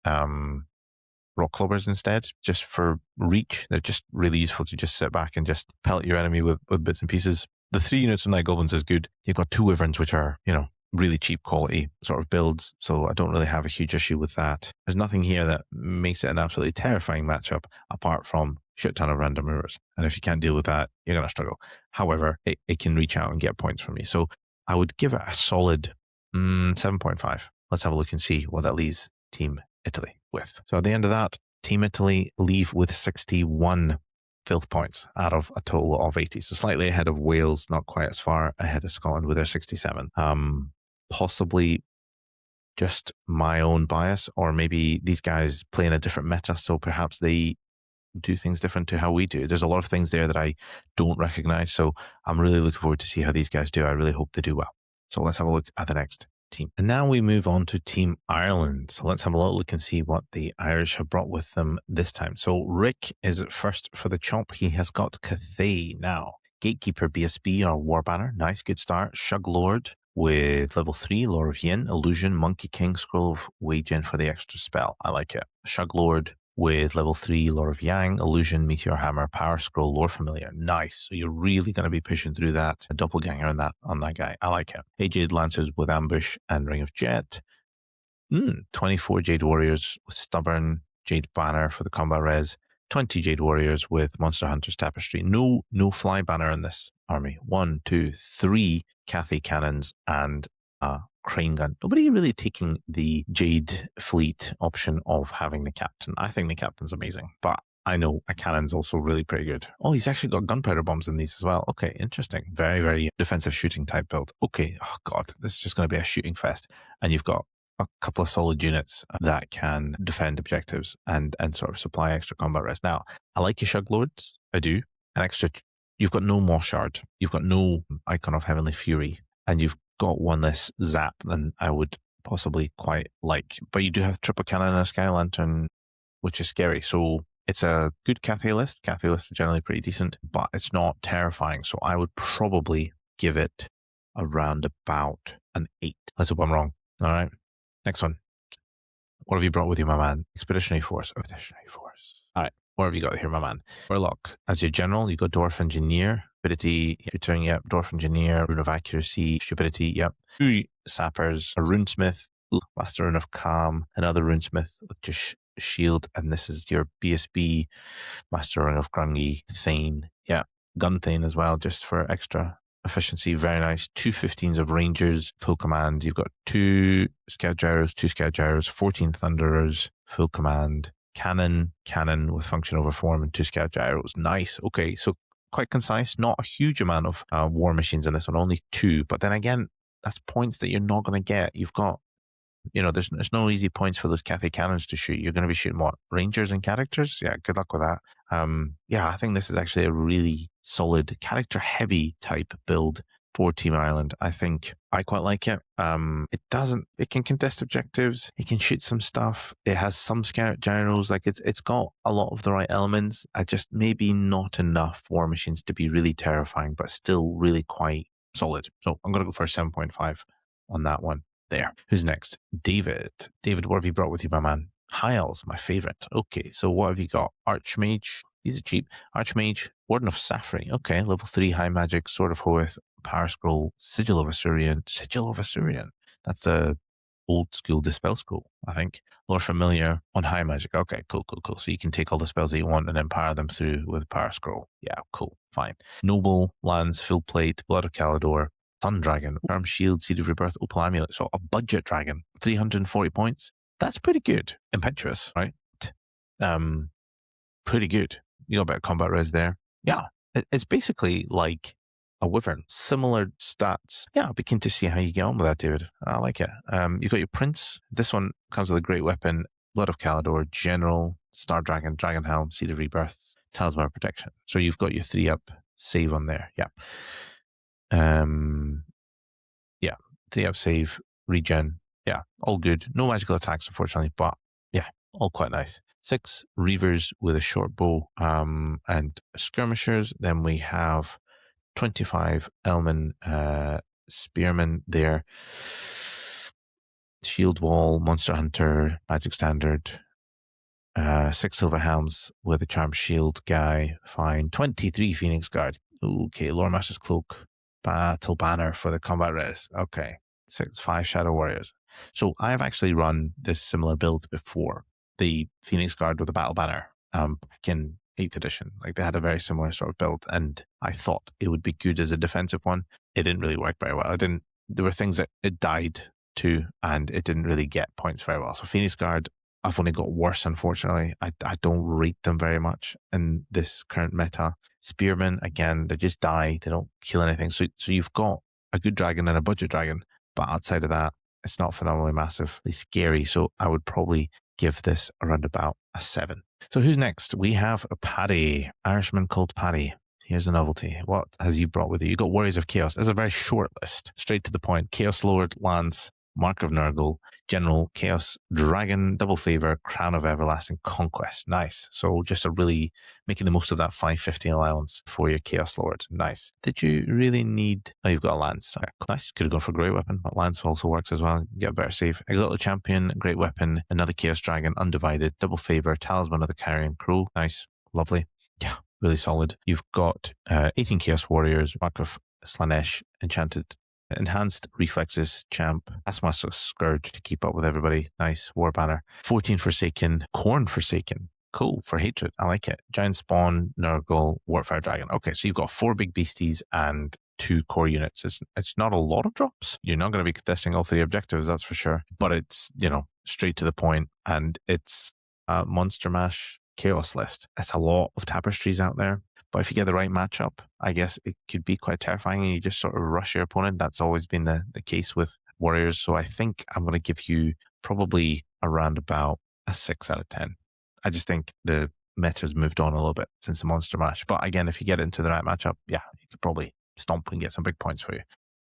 rock clobbers instead, just for reach. They're just really useful to just sit back and just pellet your enemy with bits and pieces. The 3 units of Night Goblins is good. You've got 2 Wyverns, which are, really cheap quality sort of builds, so I don't really have a huge issue with that. There's nothing here that makes it an absolutely terrifying matchup apart from shit ton of random mirrors. And if you can't deal with that, you're going to struggle. However, it can reach out and get points from me. So I would give it a solid 7.5. Let's have a look and see what that leaves Team Italy with. So at the end of that, Team Italy leave with 61 filth points out of a total of 80. So slightly ahead of Wales, not quite as far ahead of Scotland with their 67. Possibly just my own bias, or maybe these guys play in a different meta, so perhaps they do things different to how we do. There's a lot of things there that I don't recognize, so I'm really looking forward to see how these guys do. I really hope they do well. So let's have a look at the next team. And now we move on to Team Ireland. So let's have a little look and see what the Irish have brought with them this time. So Rick is first for the chop. He has got Cathay now. Gatekeeper, BSB, or War Banner. Nice, good start. Shug Lord with level 3, Lore of Yin, Illusion, Monkey King, Scroll of Wagen for the extra spell. I like it. Shug Lord with level 3, Lore of Yang, Illusion, Meteor Hammer, Power Scroll, Lore Familiar. Nice. So you're really going to be pushing through that. A doppelganger on that guy. I like it. 8 Jade Lancers with Ambush and Ring of Jet. 24 Jade Warriors with Stubborn, Jade Banner for the combat res. 20 Jade Warriors with Monster Hunter's Tapestry. No fly banner in this army. 1, 2, 3 Cathay cannons and a crane gun. Nobody really taking the Jade fleet option of having the captain. I think the captain's amazing, but I know a cannon's also really pretty good. Oh, he's actually got gunpowder bombs in these as well. Okay, interesting. Very, very defensive shooting type build. Okay, oh god, this is just going to be a shooting fest. And you've got a couple of solid units that can defend objectives and sort of supply extra combat rest. Now, I like your Shug Lords. I do. An extra. You've got no Moss Shard. You've got no Icon of Heavenly Fury. And you've got one less zap than I would possibly quite like. But you do have triple cannon and a Sky Lantern, which is scary. So it's a good Cathay list. Cathay lists are generally pretty decent, but it's not terrifying. So I would probably give it around about an 8. Let's hope I'm wrong. All right. Next one. What have you brought with you, my man? Expeditionary Force. Expeditionary Force. All right. What have you got here, my man? Warlock. As your general, you got Dwarf Engineer. Stupidity. Returning, yep. Dwarf Engineer. Rune of Accuracy. Stupidity, yep. 2 Sappers. A Runesmith. Master Rune of Calm. Another Runesmith with just shield. And this is your BSB. Master Rune of Grungy. Thane. Yeah. Gun Thane as well, just for extra efficiency. Very nice. 2 15s of Rangers, full command. You've got 2 Scout Gyros, 2 Scout Gyros, 14 Thunderers, full command. Cannon with function over form, and 2 Scout Gyros. Nice. Okay, so quite concise. Not a huge amount of war machines in this one, only 2. But then again, that's points that you're not going to get. You've got, there's no easy points for those Cathay cannons to shoot. You're going to be shooting what? Rangers and characters? Yeah, good luck with that. I think this is actually a really solid character-heavy type build for Team Ireland. I think I quite like it. It can contest objectives. It can shoot some stuff. It has some scout gyros. Like it's got a lot of the right elements. I just maybe not enough war machines to be really terrifying, but still really quite solid. So I'm going to go for a 7.5 on that one. There. Who's next? David. David, what have you brought with you, my man? High Elves, my favorite. Okay, so what have you got? Archmage. These are cheap. Archmage, Warden of Safri. Okay, level 3 high magic, Sword of Hoeth, Power Scroll, Sigil of Assyrian. Sigil of Assyrian. That's a old school Dispel Scroll, I think. Lore Familiar on high magic. Okay, cool. So you can take all the spells that you want and then power them through with Power Scroll. Yeah, cool, fine. Noble, Lands, Full Plate, Blood of Calidor, Sun Dragon, Arm Shield, Seed of Rebirth, Opal Amulet. So a budget dragon, 340 points. That's pretty good. Impetuous, right? Pretty good. You got a bit of combat res there. Yeah, it's basically like a Wyvern. Similar stats. Yeah, I'll be keen to see how you get on with that, David. I like it. You got your Prince. This one comes with a great weapon. Blood of Calidor, General, Star Dragon, Dragon Helm, Seed of Rebirth, Talisman of Protection. So you've got your 3-up save on there. Yeah. 3-up save, regen. Yeah, all good. No magical attacks, unfortunately, but yeah, all quite nice. 6 reavers with a short bow and skirmishers. Then we have 25 Elman spearmen there. Shield wall, monster hunter, magic standard. 6 silver helms with a charm shield guy. Fine. 23 Phoenix Guard. Okay, Lore Master's Cloak. Battle banner for the combat res. Okay. 5 Shadow Warriors. So I've actually run this similar build before. The Phoenix Guard with the battle banner back in 8th edition. Like, they had a very similar sort of build, and I thought it would be good as a defensive one. It didn't really work very well. There were things that it died to, and it didn't really get points very well. So Phoenix Guard, I've only got worse, unfortunately. I don't rate them very much in this current meta. Spearmen, again, they just die. They don't kill anything. So you've got a good dragon and a budget dragon, but outside of that, it's not phenomenally massively scary. So I would probably give this around about a 7. So who's next? We have a Paddy, Irishman called Paddy. Here's a novelty. What has you brought with you? You got Warriors of Chaos. It's a very short list. Straight to the point. Chaos Lord, Lance, Mark of Nurgle, General, Chaos Dragon, Double Favor, Crown of Everlasting Conquest. Nice. So just a really making the most of that 550 allowance for your Chaos Lord. Nice. Did you really need... Oh, you've got a Lance. Okay, nice. Could have gone for a Great Weapon, but Lance also works as well. Get a better save. Exalted Champion, Great Weapon, another Chaos Dragon, Undivided, Double Favor, Talisman of the Carrion Crow. Nice. Lovely. Yeah, really solid. You've got 18 Chaos Warriors, Mark of Slanesh, Enchanted, Enhanced Reflexes, Champ, Taskmaster Scourge to keep up with everybody. Nice. War Banner. 14 Forsaken, Corn Forsaken. Cool. For Hatred. I like it. Giant Spawn, Nurgle, Warfire Dragon. Okay, so you've got 4 big beasties and 2 core units. It's not a lot of drops. You're not going to be contesting all 3 objectives, that's for sure. But it's, straight to the point, and it's a Monster Mash Chaos list. It's a lot of tapestries out there. But if you get the right matchup, I guess it could be quite terrifying, and you just sort of rush your opponent. That's always been the case with Warriors. So I think I'm going to give you probably around about a 6 out of 10. I just think the meta's moved on a little bit since the Monster Mash. But again, if you get into the right matchup, yeah, you could probably stomp and get some big points for you.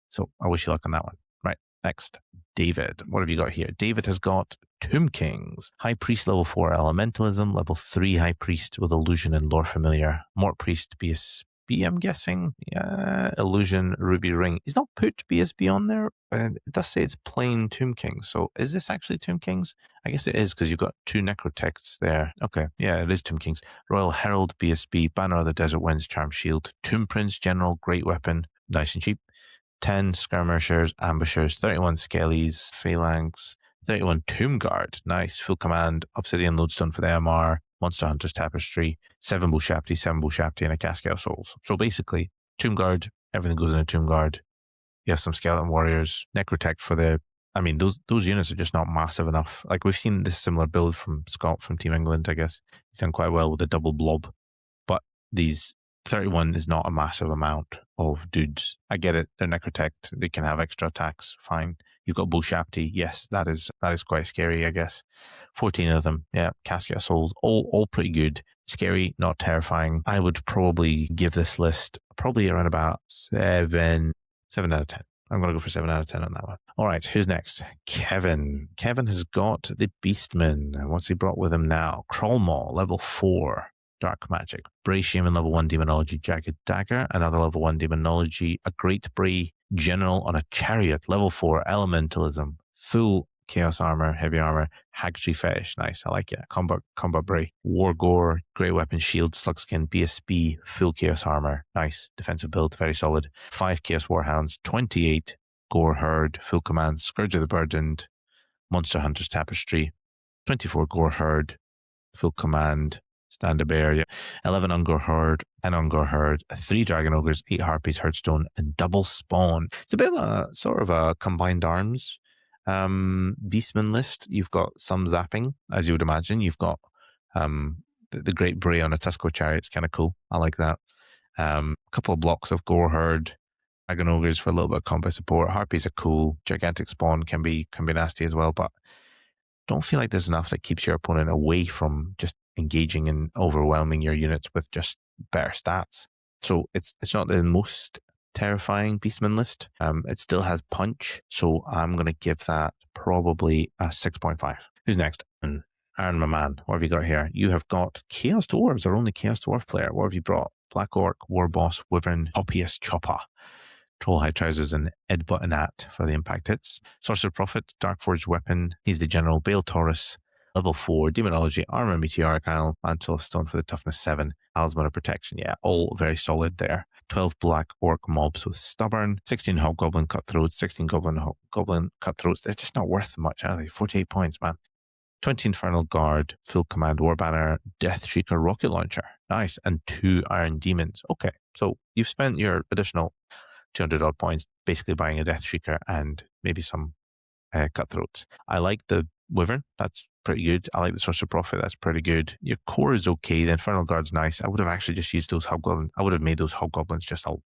So I wish you luck on that one. Right, next, David. What have you got here? David has got Tomb Kings, High Priest level 4 Elementalism, level 3 High Priest with Illusion and Lore Familiar, Mort Priest BSB, I'm guessing. Yeah, Illusion, Ruby Ring. He's not put BSB on there, but it does say it's plain Tomb Kings. So is this actually Tomb Kings? I guess it is, because you've got 2 Necrotexts there. Okay, yeah, it is Tomb Kings. Royal Herald BSB, Banner of the Desert Winds, Charm Shield, Tomb Prince General, Great Weapon, nice and cheap. 10 Skirmishers, Ambushers, 31 Skellies, Phalanx, 31 Tomb Guard, nice, full command, Obsidian Lodestone for the MR, Monster Hunter's Tapestry, 7 Bushapti, 7 Bushapti, and a Cascade of Souls. So basically, Tomb Guard, everything goes in a Tomb Guard. You have some Skeleton Warriors, Necrotect for the... I mean, those units are just not massive enough. Like, we've seen this similar build from Scott from Team England, I guess. He's done quite well with the double blob. But these 31 is not a massive amount of dudes. I get it. They're Necrotect. They can have extra attacks. Fine. You've got Bushapti. Yes, that is quite scary, I guess. 14 of them. Yeah. Casket of Souls. All pretty good. Scary, not terrifying. I would probably give this list probably around about 7 out of 10. I'm going to go for 7 out of 10 on that one. All right, who's next? Kevin. Kevin has got the Beastman. What's he brought with him now? Crawlmaw, level 4. Dark Magic. Bray Shaman, level 1 Demonology, Jagged Dagger. Another level 1 Demonology. A Great Bray General on a Chariot, level 4 Elementalism. Full Chaos Armor, Heavy Armor, Hagtree Fetish. Nice, I like it. Combat Bray. War Gore, Great Weapon, Shield, Slugskin, BSB, Full Chaos Armor. Nice. Defensive build, very solid. 5 Chaos Warhounds, 28 Gore Herd, Full Command, Scourge of the Burdened, Monster Hunter's Tapestry, 24 Gore Herd, Full Command, Stand a Bear, yeah. 11 Ungor Herd, 10 Ungor Herd, 3 Dragon Ogres, 8 Harpies, Hearthstone, and Double Spawn. It's a bit of a sort of a combined arms Beastman list. You've got some zapping, as you would imagine. You've got the Great Bray on a Tusco Chariot. It's kind of cool. I like that. A couple of blocks of Gore Herd, Dragon Ogres for a little bit of combat support. Harpies are cool. Gigantic Spawn can be nasty as well, but don't feel like there's enough that keeps your opponent away from just engaging and overwhelming your units with just better stats. So it's not the most terrifying Beastman list. It still has punch, so I'm going to give that probably a 6.5. Who's next? Aaron, my man, what have you got here? You have got Chaos Dwarves, our only Chaos Dwarf player. What have you brought? Black Orc, War Boss, Wyvern, Obvious Chopper, Troll High Trousers, and Ed Buttonat for the impact hits. Sorcerer Prophet, Darkforged Weapon. He's the General. Bale Taurus, level 4, Demonology, Armor, Meteoric Isle, Mantle of Stone for the toughness 7, Talisman of Protection. Yeah, all very solid there. 12 Black Orc mobs with Stubborn, 16 Hobgoblin Cutthroats, 16 Goblin Cutthroats. They're just not worth much, are they? 48 points, man. 20 Infernal Guard, Full Command War Banner, Death Shrieker Rocket Launcher. Nice. And 2 Iron Demons. Okay, so you've spent your additional 200 odd points basically buying a Death Shrieker and maybe some Cutthroats. I like the Wyvern. That's pretty good. I like the Sorcerer Prophet. That's pretty good. Your core is okay. The Infernal Guard's nice. I would have actually just used those Hobgoblins. I would have made those Hobgoblins just all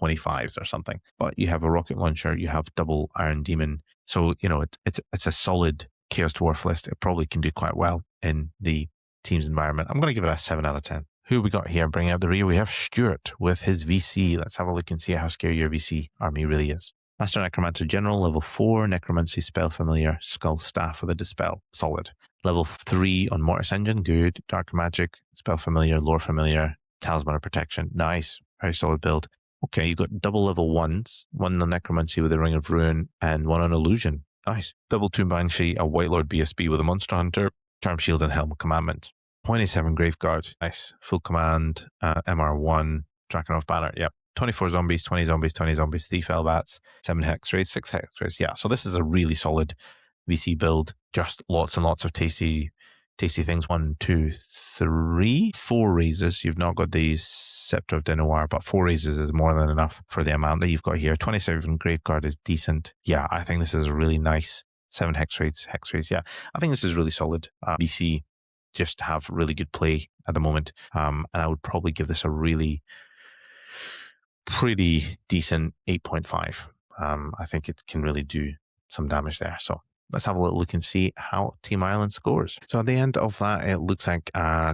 25s or something. But you have a Rocket Launcher. You have double Iron Demon. So, you know, it's a solid Chaos Dwarf list. It probably can do quite well in the team's environment. I'm going to give it a 7 out of 10. Who we got here? Bringing out the rear, we have Stuart with his VC. Let's have a look and see how scary your VC army really is. Master Necromancer General, level 4, Necromancy Spell Familiar, Skull Staff with a Dispel, solid. Level 3 on Mortis Engine, good. Dark Magic, Spell Familiar, Lore Familiar, Talisman of Protection, nice. Very solid build. Okay, you've got double level 1s, one on Necromancy with a Ring of Ruin, and one on Illusion. Nice. Double Tomb Banshee, a White Lord BSB with a Monster Hunter, Charm Shield, and Helm of Commandment. 27 Graveguard, nice. Full Command, MR1, Drakenhof Banner, yep. 24 zombies, 20 zombies, 20 zombies, 3 Felbats, 7 Hex Rays, 6 Hex Rays. Yeah, so this is a really solid VC build. Just lots and lots of tasty things. 1, 2, 3, 4 raises. You've not got the Scepter of Denoir, but 4 raises is more than enough for the amount that you've got here. 27 Graveguard is decent. Yeah, I think this is a really nice 7 Hex Rays. Yeah, I think this is really solid. VC just have really good play at the moment. And I would probably give this a really pretty decent 8.5. I think it can really do some damage there. So let's have a little look and see how Team Ireland scores. So at the end of that, it looks like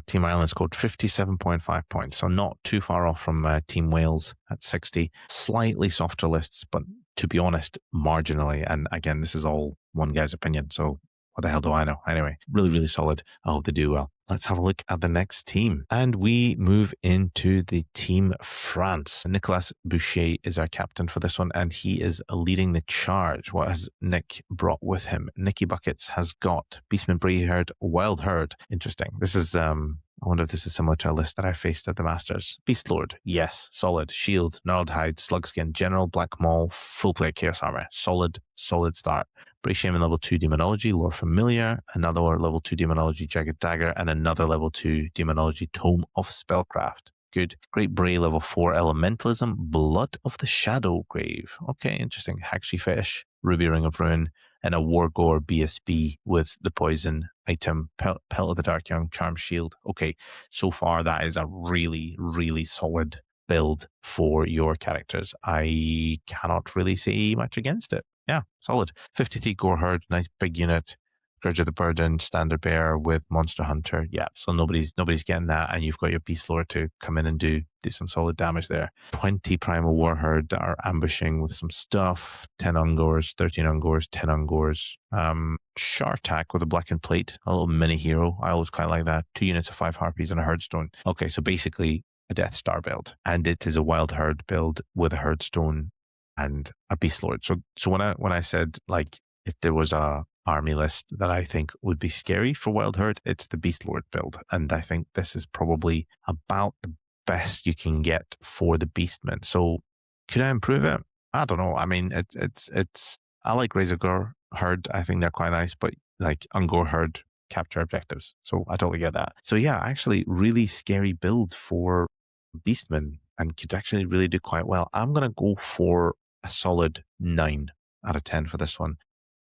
Team Ireland scored 57.5 points. So not too far off from Team Wales at 60. Slightly softer lists, but to be honest, marginally. And again, this is all one guy's opinion. So what the hell do I know? Anyway, really, really solid. I hope they do well. Let's have a look at the next team. And we move into the Team France. Nicolas Boucher is our captain for this one, and he is leading the charge. What has Nick brought with him? Nicky Buckets has got Beastman, Brayherd, Wild Herd. Interesting. This is, I wonder if this is similar to a list that I faced at the Masters. Beastlord, yes. Solid. Shield, Gnarled Hide, Slugskin, General, Black Maul, Full Plate Chaos Armor. Solid start. Brave Shaman level 2 Demonology, Lore Familiar, another level 2 Demonology Jagged Dagger, and another level 2 Demonology Tome of Spellcraft. Good. Great Bray level 4 Elementalism, Blood of the Shadow Grave. Okay, interesting. Haxi Fetish, Ruby Ring of Ruin, and a Wargore BSB with the poison item, Pelt of the Dark Young, Charm Shield. Okay, so far that is a really, really solid build for your characters. I cannot really say much against it. Yeah, solid. 53 Gore Herd, nice big unit. Scourge of the Burden, Standard Bearer with Monster Hunter. Yeah, so nobody's getting that, and you've got your Beast Lord to come in and do some solid damage there. 20 Primal War Herd that are ambushing with some stuff. 10 Ungors, 13 Ungors, 10 Ungors. Shartak with a blackened plate, a little mini hero. I always quite like that. 2 units of 5 Harpies and a Herdstone. Okay, so basically a Death Star build, and it is a Wild Herd build with a Herdstone and a Beast Lord. So when I said, like, if there was a army list that I think would be scary for Wild Herd, it's the Beast Lord build, and I think this is probably about the best you can get for the Beastmen. So could I improve it? I don't know. I mean, it's I like Razorgore Herd. I think they're quite nice, but like Ungor Herd capture objectives. So I totally get that. So yeah, actually really scary build for Beastmen, and could actually really do quite well. I'm going to go for a solid 9 out of 10 for this one.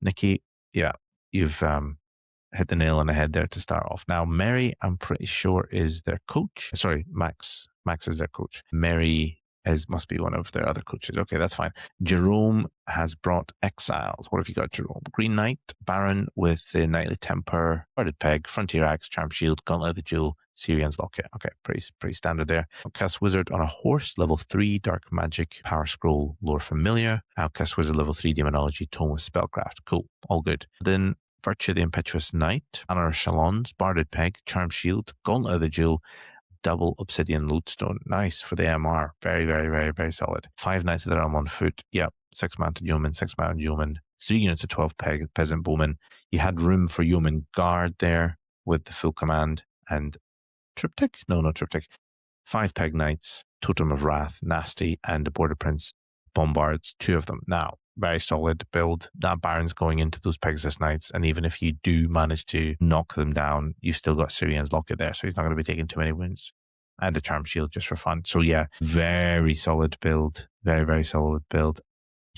Nikki, yeah, you've hit the nail on the head there to start off. Now, Mary, I'm pretty sure, is their coach. Sorry, Max. Max is their coach. Mary must be one of their other coaches. Okay, that's fine. Jerome has brought Exiles. What have you got, Jerome? Green Knight, Baron with the Knightly Temper, Guarded Peg, Frontier Axe, Charm Shield, Gauntlet of the Jewel, Syrian's Locket. Okay, pretty standard there. Outcast Wizard on a horse, level 3, Dark Magic, Power Scroll, Lore Familiar. Outcast Wizard, level 3, Demonology, Tome of Spellcraft. Cool, all good. Then Virtue the Impetuous Knight, Honor Shalons, Barded Peg, Charm Shield, Gauntlet of the Jewel, Double Obsidian Lodestone. Nice for the MR. Very, very, very, very solid. 5 Knights of the Realm on foot. Yep. 6 Mounted Yeoman, 6 Mounted Yeoman, 3 units of 12 Peasant Bowmen. You had room for Yeoman Guard there with the full command and Triptych? No, not Triptych. 5 Peg Knights, Totem of Wrath, Nasty, and the Border Prince Bombards, 2 of them. Now, very solid build. That Baron's going into those Pegasus Knights, and even if you do manage to knock them down, you've still got Syrian's Locket there, so he's not going to be taking too many wounds. And a Charm Shield just for fun. So yeah, very solid build. Very, very solid build.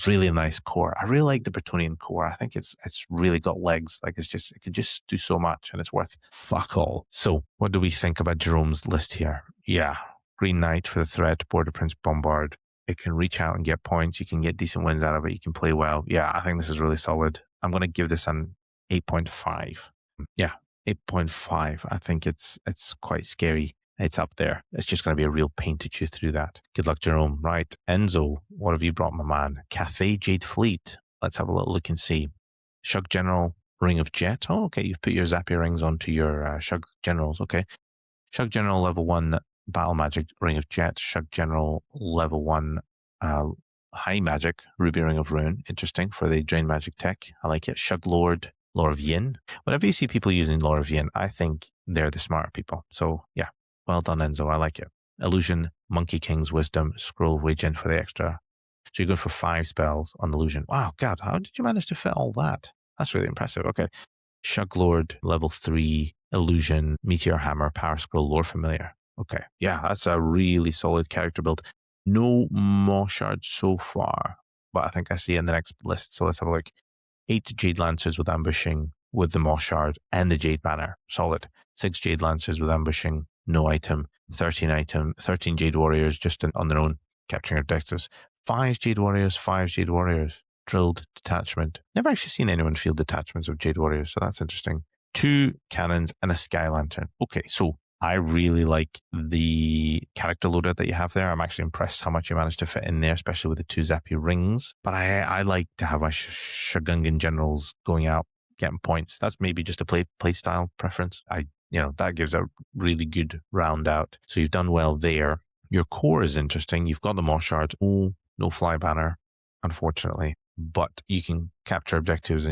Really nice core. I really like the Bretonnian core. I think it's really got legs. Like it can just do so much, and it's worth fuck all. So what do we think about Jerome's list here? Yeah, Green Knight for the threat, Border Prince Bombard. It can reach out and get points. You can get decent wins out of it. You can play well. Yeah, I think this is really solid. I'm going to give this an 8.5. Yeah, 8.5. I think it's quite scary. It's up there. It's just going to be a real pain to chew through that. Good luck, Jerome. Right, Enzo, what have you brought, my man? Cathay Jade Fleet. Let's have a little look and see. Shug General, Ring of Jet. Oh, okay, you've put your Zapier rings onto your Shug Generals. Okay. Shug General level 1 Battle Magic Ring of Jet. Shug General level 1 High Magic Ruby Ring of Ruin. Interesting for the Drain Magic tech. I like it. Shug Lord, Lore of Yin. Whenever you see people using Lore of Yin, I think they're the smarter people. So, yeah. Well done, Enzo. I like it. Illusion, Monkey King's Wisdom, Scroll of Wagein for the extra. So you go for 5 spells on Illusion. Wow, God, how did you manage to fit all that? That's really impressive. Okay. Shug Lord, level 3, Illusion, Meteor Hammer, Power Scroll, Lore Familiar. Okay. Yeah, that's a really solid character build. No Maw Shards so far, but I think I see it in the next list. So let's have a look. 8 Jade Lancers with Ambushing with the Maw Shard and the Jade Banner. Solid. 6 Jade Lancers with Ambushing. No item, 13 Jade Warriors just on their own, capturing objectives. 5 Jade Warriors, Drilled Detachment. Never actually seen anyone field detachments of Jade Warriors, so that's interesting. 2 cannons and a Sky Lantern. Okay, so I really like the character loader that you have there. I'm actually impressed how much you managed to fit in there, especially with the 2 Zappy rings. But I like to have my Shagungan generals going out, getting points. That's maybe just a play style preference. That gives a really good round out. So you've done well there. Your core is interesting. You've got the Maw Shard. Oh, no Fly Banner, unfortunately. But you can capture objectives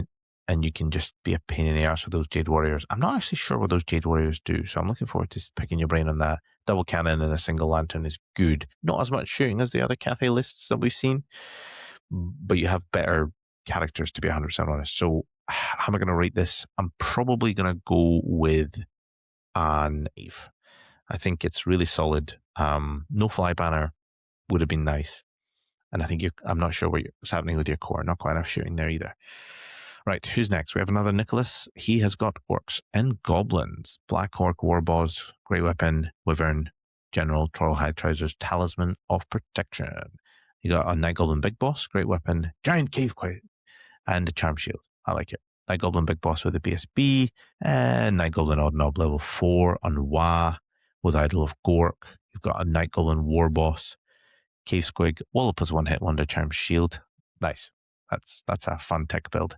and you can just be a pain in the arse with those Jade Warriors. I'm not actually sure what those Jade Warriors do, so I'm looking forward to picking your brain on that. Double cannon and a single lantern is good. Not as much shooting as the other Cathay lists that we've seen, but you have better characters, to be 100% honest. So how am I going to rate this? I'm probably going to go with an 8. I think it's really solid. No Fly Banner would have been nice. And I think I'm not sure what's happening with your core. Not quite enough shooting there either. Right, who's next? We have another Nicholas. He has got Orcs and Goblins. Black Orc, Warboss, Great Weapon, Wyvern, General, Troll Hide Trousers, Talisman of Protection. You got a Night Goblin Big Boss, Great Weapon, Giant Cave Quake, and a Charm Shield. I like it. Night Goblin Big Boss with a BSB, and Night Goblin Odd Knob level 4 on Wa with Idol of Gork. You've got a Night Goblin Warboss, Cave Squig, Wallop as one hit wonder, Charm Shield. Nice. That's a fun tech build.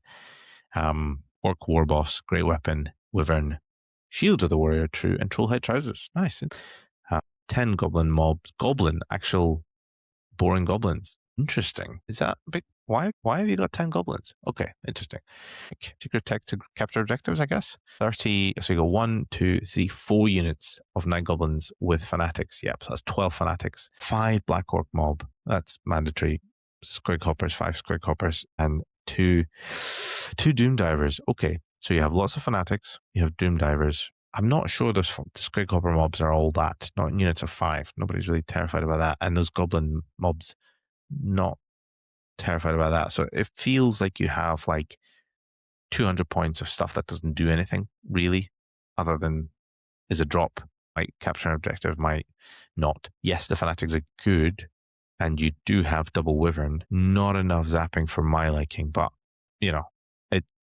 Orc Warboss, Great Weapon, Wyvern, Shield of the Warrior, True, and Trollhead Trousers. Nice. 10 Goblin mobs. Actual boring goblins. Interesting. Is that big? Why have you got 10 goblins? Okay, interesting. Secret tech to capture objectives, I guess. 30, so you go 4 units of 9 goblins with fanatics. Yep, so that's 12 fanatics. 5 Black Orc mob. That's mandatory. Squig hoppers, 5 squig hoppers, and 2 Doom Divers. Okay, so you have lots of fanatics. You have Doom Divers. I'm not sure those squig hopper mobs are all that. Not in units of 5. Nobody's really terrified about that. And those goblin mobs, not terrified about that. So it feels like you have like 200 points of stuff that doesn't do anything really, other than is a drop. Might capture an objective, might not. Yes, the fanatics are good, and you do have double Wyvern. Not enough zapping for my liking, but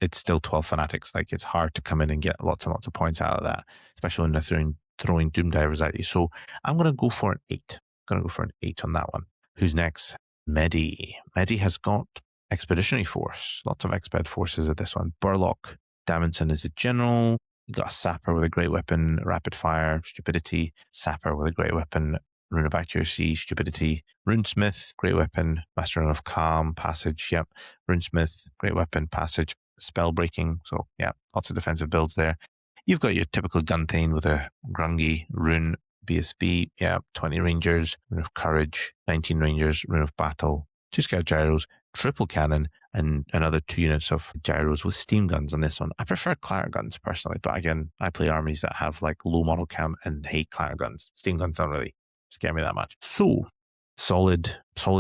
it's still 12 fanatics. Like, it's hard to come in and get lots and lots of points out of that, especially when they're throwing Doom Divers at you. So I'm going to go for an 8. I'm going to go for an 8 on that one. Who's next? Medi. Medi has got Expeditionary Force. Lots of Exped forces at this one. Burlock, Davidson is a general. You got a sapper with a great weapon, rapid fire, stupidity. Sapper with a great weapon, rune of accuracy, stupidity. Runesmith, great weapon, master rune of calm, passage. Yep. Runesmith, great weapon, passage, spell breaking. So yeah, lots of defensive builds there. You've got your typical Gunthane with a Grungy rune, BSB. Yeah, 20 Rangers, rune of courage, 19 Rangers, rune of battle, 2 scout gyros, triple cannon, and another 2 units of gyros with steam guns on this one. I prefer claret guns personally, but again, I play armies that have like low model count and hate claret guns. Steam guns don't really scare me that much. So, solid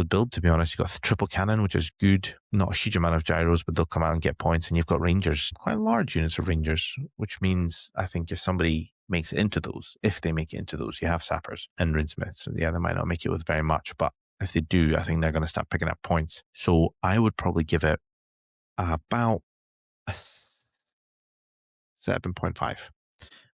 build, to be honest. You've got triple cannon, which is good. Not a huge amount of gyros, but they'll come out and get points. And you've got rangers, quite large units of rangers, which means I think if somebody makes it into those, if they make it into those, you have sappers and runesmiths. So yeah, they might not make it with very much, but if they do, I think they're going to start picking up points. So I would probably give it about 7.5. I'm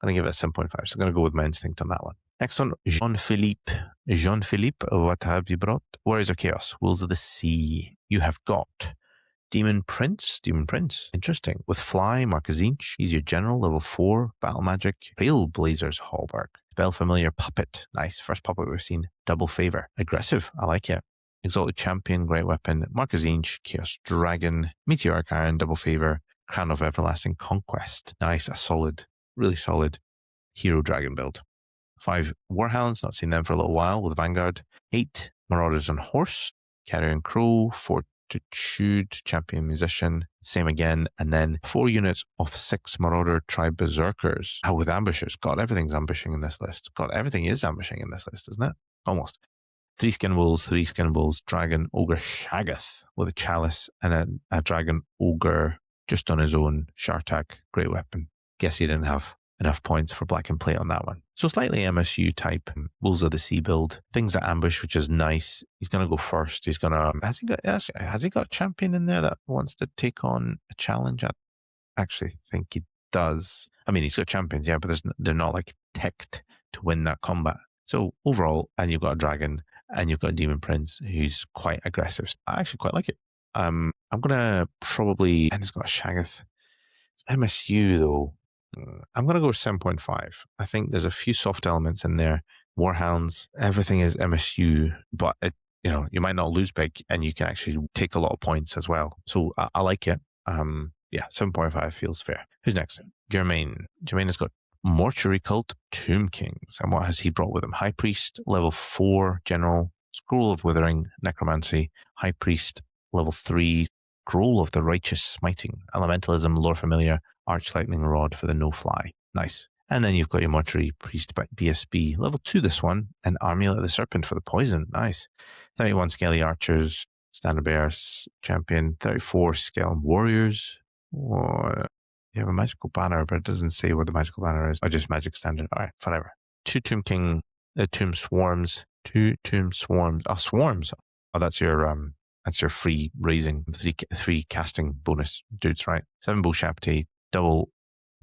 going to give it a 7.5. So I'm going to go with my instinct on that one. Next one, Jean-Philippe. Jean-Philippe, what have you brought? Warriors of Chaos, Wolves of the Sea. You have got Demon Prince. Interesting. With Fly, Marcus Inch. He's your general, level 4. Battle Magic. Trailblazers, Hallberg. Spell Familiar, Puppet. Nice. First puppet we've seen. Double Favor. Aggressive. I like it. Exalted Champion, Great Weapon. Marcus Inch, Chaos Dragon. Meteoric Iron, Double Favor. Crown of Everlasting Conquest. Nice. A solid, really solid hero dragon build. 5 Warhounds, not seen them for a little while, with Vanguard. 8 Marauders on Horse, Carrion Crow, Fortitude, Champion Musician, same again, and then 4 units of 6 Marauder Tribe Berserkers. With Ambushers. God, everything's ambushing in this list. God, everything is ambushing in this list, isn't it? Almost. 3 Skin Wolves, Dragon Ogre Shaggoth, with a Chalice and a Dragon Ogre just on his own. Shartak, great weapon. Guess he didn't have enough points for black and plate on that one. So slightly MSU type Wolves of the Sea build. Things that ambush, which is nice. He's going to go first. He's going to... Has he got a champion in there that wants to take on a challenge? I actually think he does. I mean, he's got champions, yeah, but they're not like teched to win that combat. So overall, and you've got a dragon, and you've got a Demon Prince who's quite aggressive. I actually quite like it. I'm going to probably... And he's got a Shaggoth. It's MSU, though. I'm going to go 7.5. I think there's a few soft elements in there. Warhounds, everything is MSU, but you might not lose big, and you can actually take a lot of points as well. So I like it. Yeah, 7.5 feels fair. Who's next? Jermaine. Jermaine has got Mortuary Cult, Tomb Kings. And what has he brought with him? High Priest, level 4, General, Scroll of Withering, Necromancy, High Priest, level 3, Scroll of the Righteous Smiting, Elementalism, Lore Familiar, Arch Lightning Rod for the No-Fly. Nice. And then you've got your Mortuary Priest BSB, level 2 this one, and Amulet of the Serpent for the poison. Nice. 31 Scaly Archers, Standard Bears Champion, 34 Scale Warriors. You have a Magical Banner, but it doesn't say what the Magical Banner is. Oh, just Magic Standard. All right, whatever. 2 Tomb King, Tomb Swarms, 2 Tomb Swarms. Oh, Swarms. Oh, that's your free raising, three casting bonus dudes, right? 7 Bull Shapty, double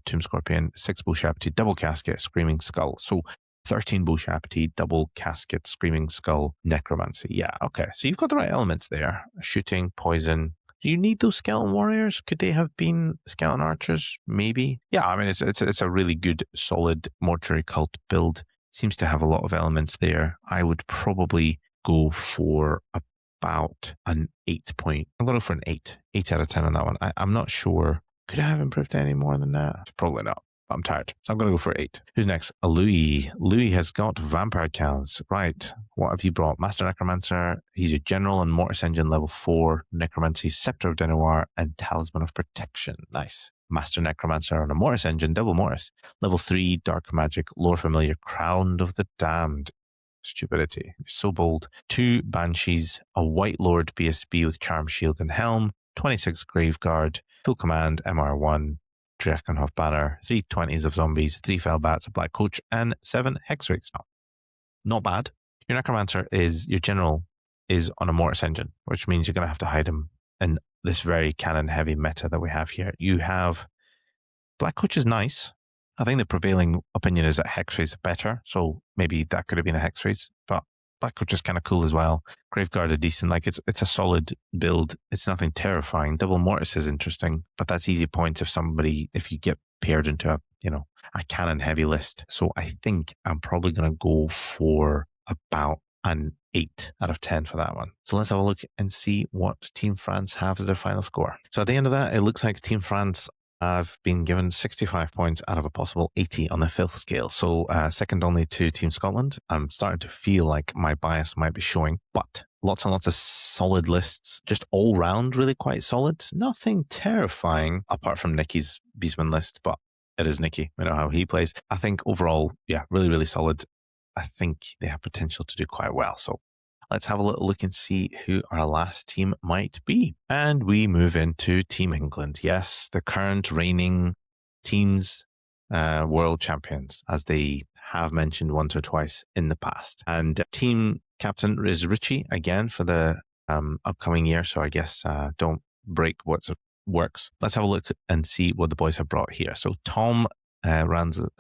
Tomb Scorpion, 6 Bull Shapty, double Casket, Screaming Skull. So 13 Bull Shapty, double Casket, Screaming Skull, Necromancy. Yeah, okay. So you've got the right elements there. Shooting, poison. Do you need those Skeleton Warriors? Could they have been Skeleton Archers? Maybe. Yeah, I mean, it's a really good, solid Mortuary Cult build. Seems to have a lot of elements there. I would probably go for about an 8 point. I'm going to go for an 8. 8 out of 10 on that one. I'm not sure. Could I have improved any more than that? Probably not. I'm tired. So I'm going to go for 8. Who's next? Louis. Louis has got Vampire Counts. Right. What have you brought? Master Necromancer. He's a General and Mortis Engine level 4. Necromancy, Scepter of Denoir, and Talisman of Protection. Nice. Master Necromancer on a Mortis Engine, double Mortis. Level 3, Dark Magic, Lore Familiar, Crown of the Damned. Stupidity. So bold. 2 Banshees, a White Lord BSB with Charm Shield and Helm, 26 Graveguard, Full Command, MR1, Drakenhof Banner, 3 20s of Zombies, 3 Fell Bats, a Black Coach, and 7 Hex Rates. Not bad. Your Necromancer your General is on a Mortis Engine, which means you're going to have to hide him in this very cannon-heavy meta that we have here. You have Black Coach is nice. I think the prevailing opinion is that Hex Rates are better, so maybe that could have been a Hex Rates, but Black Coach is kind of cool as well. Graveguard are decent. Like it's a solid build. It's nothing terrifying. Double Mortis is interesting, but that's easy points if you get paired into a cannon heavy list. So I think I'm probably going to go for about an 8 out of 10 for that one. So let's have a look and see what Team France have as their final score. So at the end of that, it looks like Team France have been given 65 points out of a possible 80 on the filth scale. So second only to Team Scotland. I'm starting to feel like my bias might be showing, but lots and lots of solid lists, just all round really quite solid. Nothing terrifying apart from Nicky's Beastman list, but it is Nicky. We know how he plays. I think overall, yeah, really, really solid. I think they have potential to do quite well. So let's have a little look and see who our last team might be. And we move into Team England. Yes, the current reigning teams world champions, as they have mentioned once or twice in the past. And team captain is Richie again for the upcoming year. So I guess don't break what works. Let's have a look and see what the boys have brought here. So Tom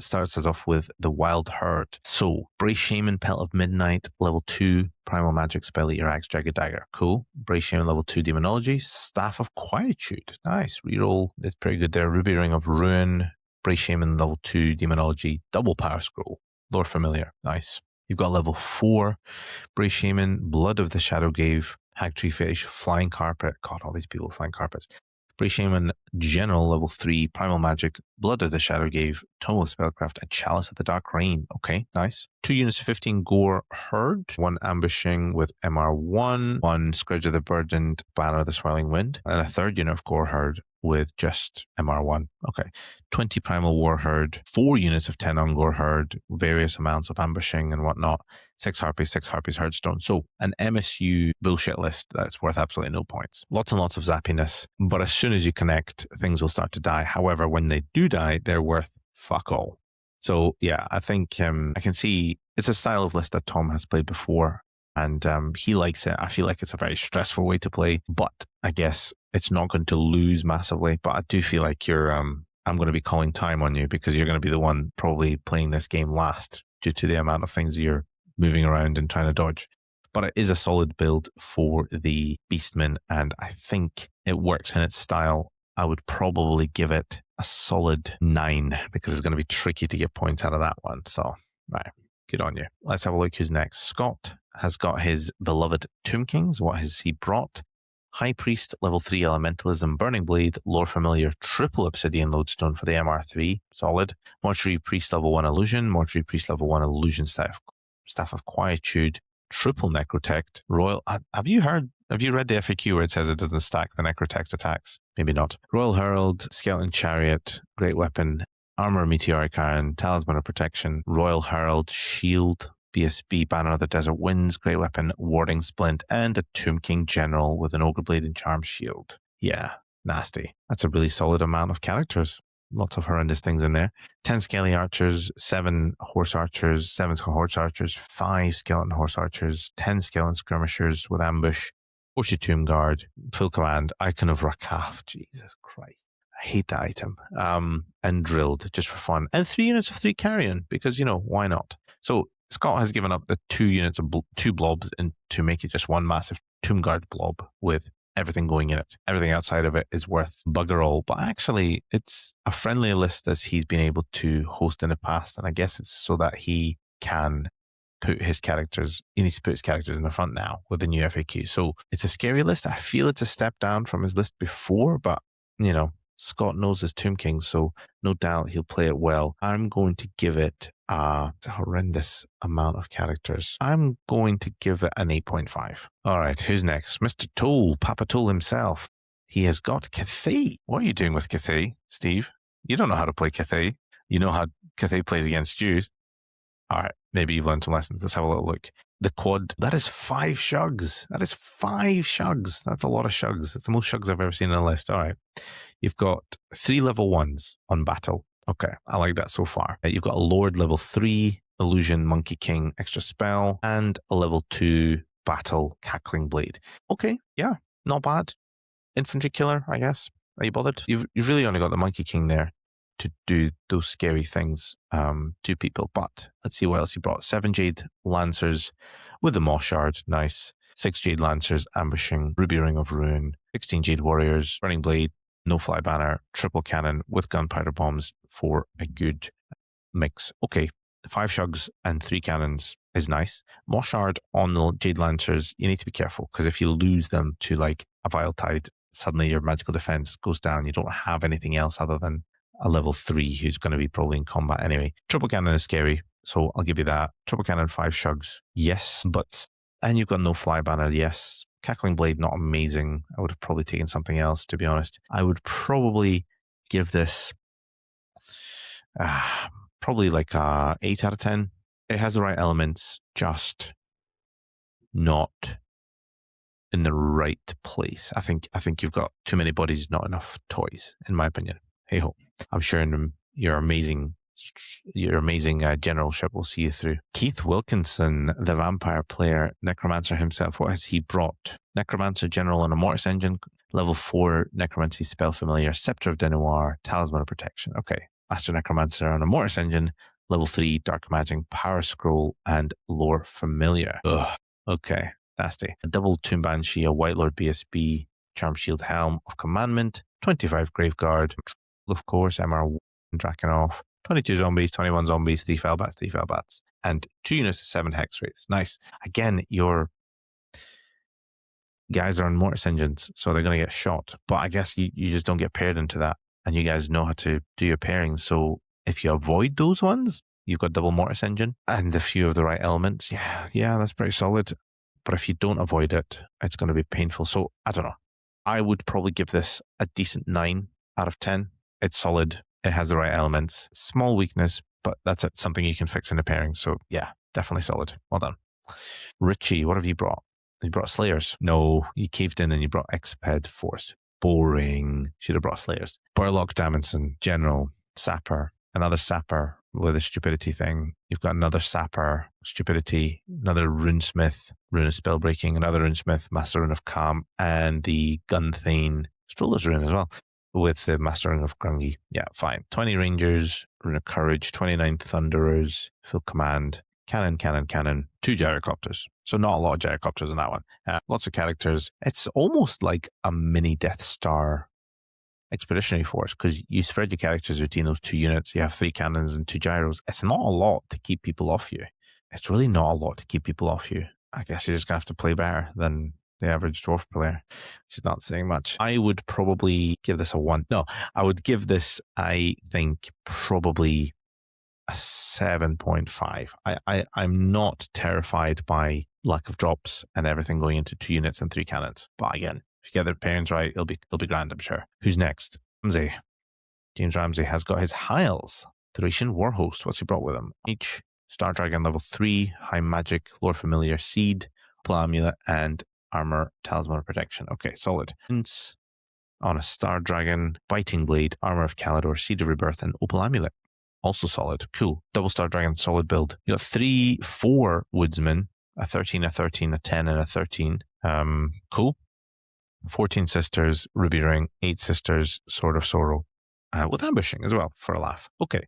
starts us off with the Wild Herd. So, Brace Shaman, Pelt of Midnight, level 2, Primal Magic, Spell Eater, Axe, Jagged Dagger. Cool. Brace Shaman, level 2, Demonology, Staff of Quietude. Nice. Reroll is pretty good there. Ruby Ring of Ruin, Brace Shaman, level 2, Demonology, Double Power Scroll. Lore Familiar. Nice. You've got level 4, Brace Shaman, Blood of the Shadow Grave, Hag Tree Fish, Flying Carpet. God, all these people flying carpets. Brace Shaman General level 3, Primal Magic, Blood of the Shadow Grave, Tome of Spellcraft, and Chalice of the Dark Rain. Okay, nice. 2 units of 15 Gore Herd, 1 Ambushing with MR1, 1 Scourge of the Burdened, Banner of the Swirling Wind, and a 3rd unit of Gore Herd with just MR1. Okay. 20 Primal War Herd, 4 units of 10 on Gore Herd, various amounts of ambushing and whatnot, 6 Harpies, Herdstone. So an MSU bullshit list that's worth absolutely no points. Lots and lots of zappiness, but as soon as you connect, things will start to die. However, when they do die, they're worth fuck all. So yeah, I think I can see it's a style of list that Tom has played before, and he likes it. I feel like it's a very stressful way to play, but I guess it's not going to lose massively. But I do feel like I'm going to be calling time on you because you're going to be the one probably playing this game last due to the amount of things you're moving around and trying to dodge. But it is a solid build for the Beastmen, and I think it works in its style. I would probably give it a solid 9 because it's going to be tricky to get points out of that one. So, right, good on you. Let's have a look who's next. Scott has got his beloved Tomb Kings. What has he brought? High Priest, level 3 Elementalism, Burning Blade, Lore Familiar, Triple Obsidian Lodestone for the MR3. Solid. Mortuary Priest, level 1 Illusion, Mortuary Priest, level 1 Illusion Staff of Quietude, Triple Necrotect, Royal... Have you read the FAQ where it says it doesn't stack the Necrotect attacks? Maybe not. Royal Herald, Skeleton Chariot, Great Weapon, Armor Meteoric Iron, Talisman of Protection, Royal Herald, Shield, BSB, Banner of the Desert Winds, Great Weapon, Warding Splint, and a Tomb King General with an Ogre Blade and Charm Shield. Yeah, nasty. That's a really solid amount of characters. Lots of horrendous things in there. 10 Skelly Archers, 7 Horse Archers, 7 Horse Archers, 5 Skeleton Horse Archers, 10 Skeleton Skirmishers with Ambush, Horseshoe Tomb Guard, Full Command, Icon of Rakaf, Jesus Christ. I hate that item. And Drilled, just for fun. And 3 units of 3 Carrion, because, why not? So Scott has given up the 2 units of 2 blobs and to make it just one massive Tomb Guard blob with everything going in it. Everything outside of it is worth bugger all. But actually, it's a friendly list as he's been able to host in the past. And I guess it's so that he can he needs to put his characters in the front now with the new FAQ. So it's a scary list. I feel it's a step down from his list before, but, Scott knows his Tomb King, so no doubt he'll play it well. I'm going to give it a horrendous amount of characters. I'm going to give it an 8.5. All right, who's next? Mr. Toll, Papa Toll himself. He has got Cathay. What are you doing with Cathay, Steve? You don't know how to play Cathay. You know how Cathay plays against you. All right, maybe you've learned some lessons. Let's have a little look. The quad, that is 5 shugs. That's a lot of shugs. It's the most shugs I've ever seen on a list. All right. You've got 3 level 1s on battle. Okay, I like that so far. You've got a Lord level 3, Illusion, Monkey King, extra spell, and a level 2 battle, Cackling Blade. Okay, yeah, not bad. Infantry killer, I guess. Are you bothered? You've really only got the Monkey King there to do those scary things to people. But let's see what else he brought. 7 Jade Lancers with the Moss Shard. Nice. 6 Jade Lancers ambushing, Ruby Ring of Ruin. 16 Jade Warriors, Burning Blade, No Fly Banner, triple cannon with gunpowder bombs for a good mix. Okay, 5 Shugs and 3 cannons is nice. Moss Shard on the Jade Lancers, you need to be careful, because if you lose them to like a Vile Tide, suddenly your magical defense goes down. You don't have anything else other than a level 3 who's going to be probably in combat anyway. Triple cannon is scary, so I'll give you that. Triple cannon, 5 Shugs, yes, but... And you've got No Fly Banner, yes. Cackling Blade, not amazing. I would have probably taken something else, to be honest. I would probably give this probably like a 8 out of 10. It has the right elements, just not in the right place. I think you've got too many bodies, not enough toys, in my opinion. Hey ho. I'm sure your amazing generalship will see you through. Keith Wilkinson, the vampire player, necromancer himself. What has he brought? Necromancer general on a mortis engine, level 4 necromancy spell familiar, scepter of Denoir, talisman of protection. Okay, master necromancer on a mortis engine, level 3 dark magic, power scroll, and lore familiar. Ugh. Okay, nasty. A double tomb banshee, a white lord BSB, charm shield helm of commandment, 25 graveguard, of course, MR1 Drakenhoff. 22 zombies, 21 zombies, 3 fell bats, and 2 units of 7 hex rates. Nice. Again, your guys are on mortis engines, so they're going to get shot. But I guess you just don't get paired into that, and you guys know how to do your pairing. So if you avoid those ones, you've got double mortis engine and a few of the right elements. Yeah, that's pretty solid. But if you don't avoid it, it's going to be painful. So I don't know. I would probably give this a decent 9 out of 10. It's solid. It has the right elements. Small weakness, but that's it. Something you can fix in the pairing. So yeah, definitely solid. Well done. Richie, what have you brought? You brought Slayers. No, you caved in and you brought Exped Force. Boring. Should have brought Slayers. Burlock Damonson, General, Sapper, another Sapper with a stupidity thing. You've got another Sapper, stupidity, another Runesmith, Rune of Spellbreaking, another Runesmith, Master Rune of Calm, and the Gunthane Stroller's Rune as well, with the Mastering of Grungy. Yeah, fine. 20 Rangers, Rune of Courage, 29 Thunderers, full command, cannon, 2 gyrocopters. So not a lot of gyrocopters in that one. Lots of characters. It's almost like a mini Death Star expeditionary force, because you spread your characters between those 2 units. You have 3 cannons and 2 gyros. It's not a lot to keep people off you. It's really not a lot to keep people off you. I guess you're just going to have to play better than the average dwarf player, which is not saying much. I would probably give this a 1. No, I would give this, I think, probably a 7.5. I'm not terrified by lack of drops and everything going into 2 units and 3 cannons. But again, if you get the pairings right, it'll be grand, I'm sure. Who's next? Ramsey. James Ramsey has got his Hiles. Thracian Warhost. What's he brought with him? Each Star Dragon level 3, High Magic, Lore Familiar, Seed, Opal Amulet, and Armor, Talisman of Protection. Okay, solid. On a Star Dragon, Biting Blade, Armor of Calidor, Seed of Rebirth, and Opal Amulet. Also solid. Cool. Double Star Dragon, solid build. You got 4 Woodsmen, a 13, a 13, a 10, and a 13. Cool. 14 Sisters, Ruby Ring, 8 Sisters, Sword of Sorrow, with ambushing as well, for a laugh. Okay.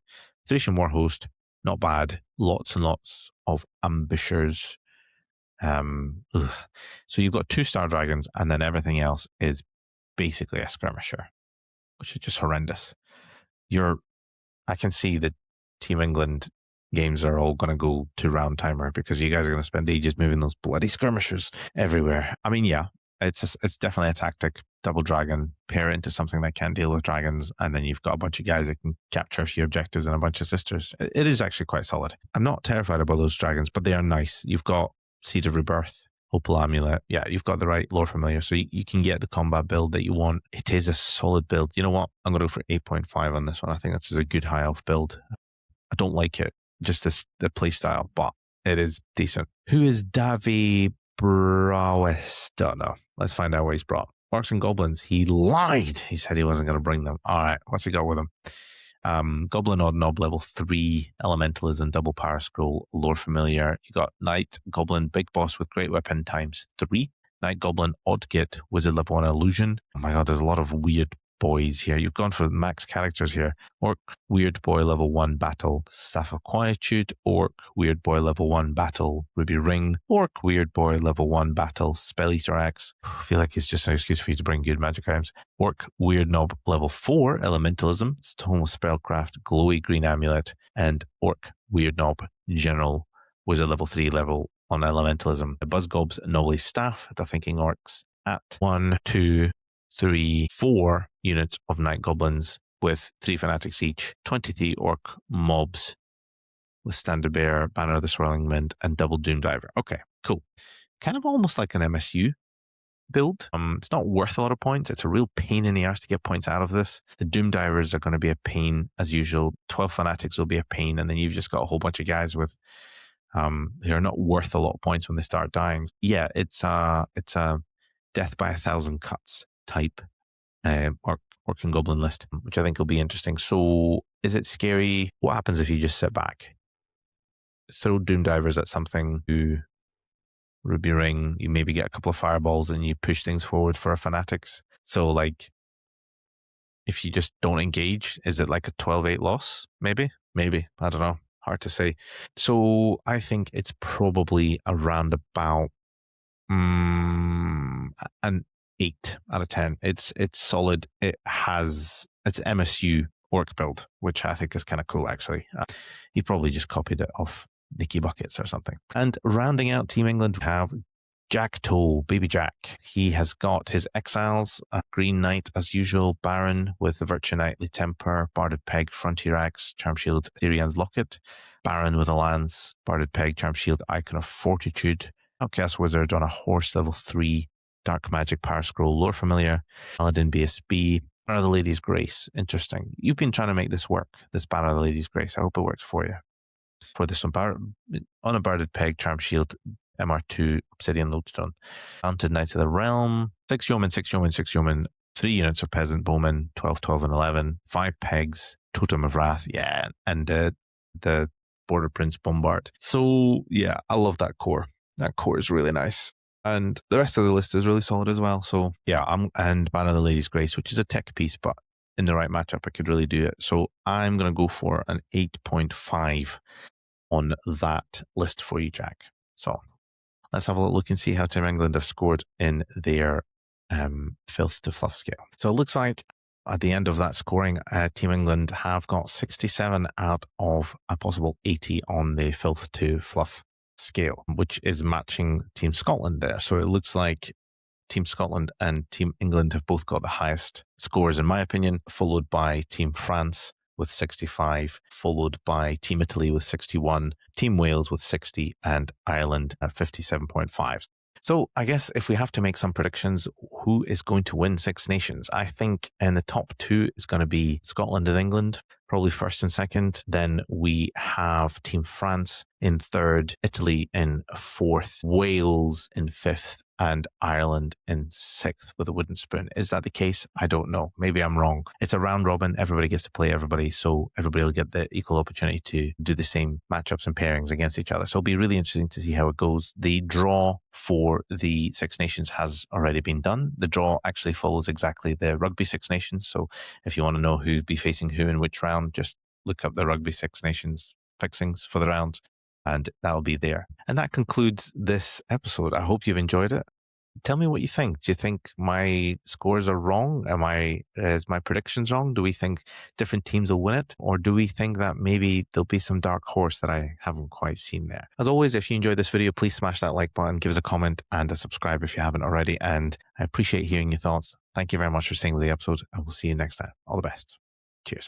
Thracian Warhost, not bad. Lots and lots of ambushers. So you've got 2 Star Dragons, and then everything else is basically a skirmisher, which is just horrendous. I can see that Team England games are all going to go to round timer, because you guys are going to spend ages moving those bloody skirmishers everywhere. I mean, yeah, it's definitely a tactic. Double dragon, pair it into something that can't deal with dragons, and then you've got a bunch of guys that can capture a few objectives and a bunch of sisters. It is actually quite solid. I'm not terrified about those dragons, but they are nice. You've got Seed of Rebirth, Opal Amulet. Yeah, you've got the right lore familiar, so you can get the combat build that you want. It is a solid build. You know what? I'm going to go for 8.5 on this one. I think this is a good high elf build. I don't like it, just the play style, but it is decent. Who is Davy Browest? Don't know. Let's find out what he's brought. Orcs and Goblins. He lied. He said he wasn't going to bring them. All right, what's he got with him? Goblin Odd Nob level 3, Elementalism, Double Power Scroll, Lore Familiar. You got Knight Goblin, Big Boss with Great Weapon times 3. Knight Goblin, Odd Git, Wizard level 1 Illusion. Oh my god, there's a lot of weird boys here. You've gone for max characters here. Orc, Weird Boy level 1 battle, Staff of Quietude. Orc, Weird Boy level 1 battle, Ruby Ring. Orc, Weird Boy level 1 battle, Spell Eater Axe. I feel like it's just an excuse for you to bring good magic items. Orc, Weird Knob level 4 Elementalism, Tome of Spellcraft, Glowy Green Amulet. And Orc, Weird Knob General Wizard level 3 level on Elementalism. The Buzzgob's Nobly Staff, the Thinking Orcs, at 1, 2, 3, 4 units of Night Goblins with 3 Fanatics each, 23 Orc mobs with Standard Bearer, Banner of the Swirling Wind, and Double Doom Diver. Okay, cool. Kind of almost like an MSU build. It's not worth a lot of points. It's a real pain in the arse to get points out of this. The Doom Divers are going to be a pain as usual. 12 Fanatics will be a pain, and then you've just got a whole bunch of guys with who are not worth a lot of points when they start dying. Yeah, it's a death by 1,000 cuts type Orc and Goblin list, which I think will be interesting. So is it scary? What happens if you just sit back? Throw Doom Divers at something, you Ruby Ring, you maybe get a couple of fireballs and you push things forward for a Fanatics. So like, if you just don't engage, is it like a 12-8 loss? Maybe, I don't know. Hard to say. So I think it's probably around about an 8 out of 10. It's solid. It's MSU Orc build, which I think is kind of cool actually. He probably just copied it off Nicky Buckets or something. And rounding out Team England, we have Jack Toll, Baby Jack. He has got his Exiles, a Green Knight as usual, Baron with the Virtue Knightly Temper, Barded Peg, Frontier Axe, Charm Shield, Therian's Locket, Baron with a Lance, Barded Peg, Charm Shield, Icon of Fortitude, Outcast Wizard on a Horse level 3, Dark Magic Power Scroll, Lore Familiar, Paladin BSB, Banner of the Lady's Grace. Interesting. You've been trying to make this work, this Banner of the Lady's Grace. I hope it works for you. For this one, on a Barded Peg, Charm Shield, MR2, Obsidian Lodestone, Mounted Knights of the Realm, 6 Yeomen, 6 Yeomen, 6 Yeomen, 3 units of Peasant Bowmen, 12, 12, and 11, 5 Pegs, Totem of Wrath, yeah, and the Border Prince Bombard. So, yeah, I love that core. That core is really nice. And the rest of the list is really solid as well. So, yeah, and Banner of the Lady's Grace, which is a tech piece, but in the right matchup, I could really do it. So, I'm going to go for an 8.5 on that list for you, Jack. So, let's have a look and see how Team England have scored in their filth to fluff scale. So it looks like at the end of that scoring, Team England have got 67 out of a possible 80 on the filth to fluff scale, which is matching Team Scotland there. So it looks like Team Scotland and Team England have both got the highest scores, in my opinion, followed by Team France with 65, followed by Team Italy with 61, Team Wales with 60, and Ireland at 57.5. So I guess if we have to make some predictions, who is going to win Six Nations? I think in the top 2 is going to be Scotland and England, probably first and second. Then we have Team France in third, Italy in fourth, Wales in fifth, and Ireland in sixth with a wooden spoon. Is that the case? I don't know. Maybe I'm wrong. It's a round robin. Everybody gets to play everybody, so everybody will get the equal opportunity to do the same matchups and pairings against each other. So it'll be really interesting to see how it goes. The draw for the Six Nations has already been done. The draw actually follows exactly the Rugby Six Nations. So if you want to know who'd be facing who in which round, just look up the Rugby Six Nations fixings for the round, and that'll be there. And that concludes this episode. I hope you've enjoyed it. Tell me what you think. Do you think my scores are wrong? Is my predictions wrong? Do we think different teams will win it? Or do we think that maybe there'll be some dark horse that I haven't quite seen there? As always, if you enjoyed this video, please smash that like button, give us a comment and a subscribe if you haven't already. And I appreciate hearing your thoughts. Thank you very much for staying with the episode, and we'll see you next time. All the best.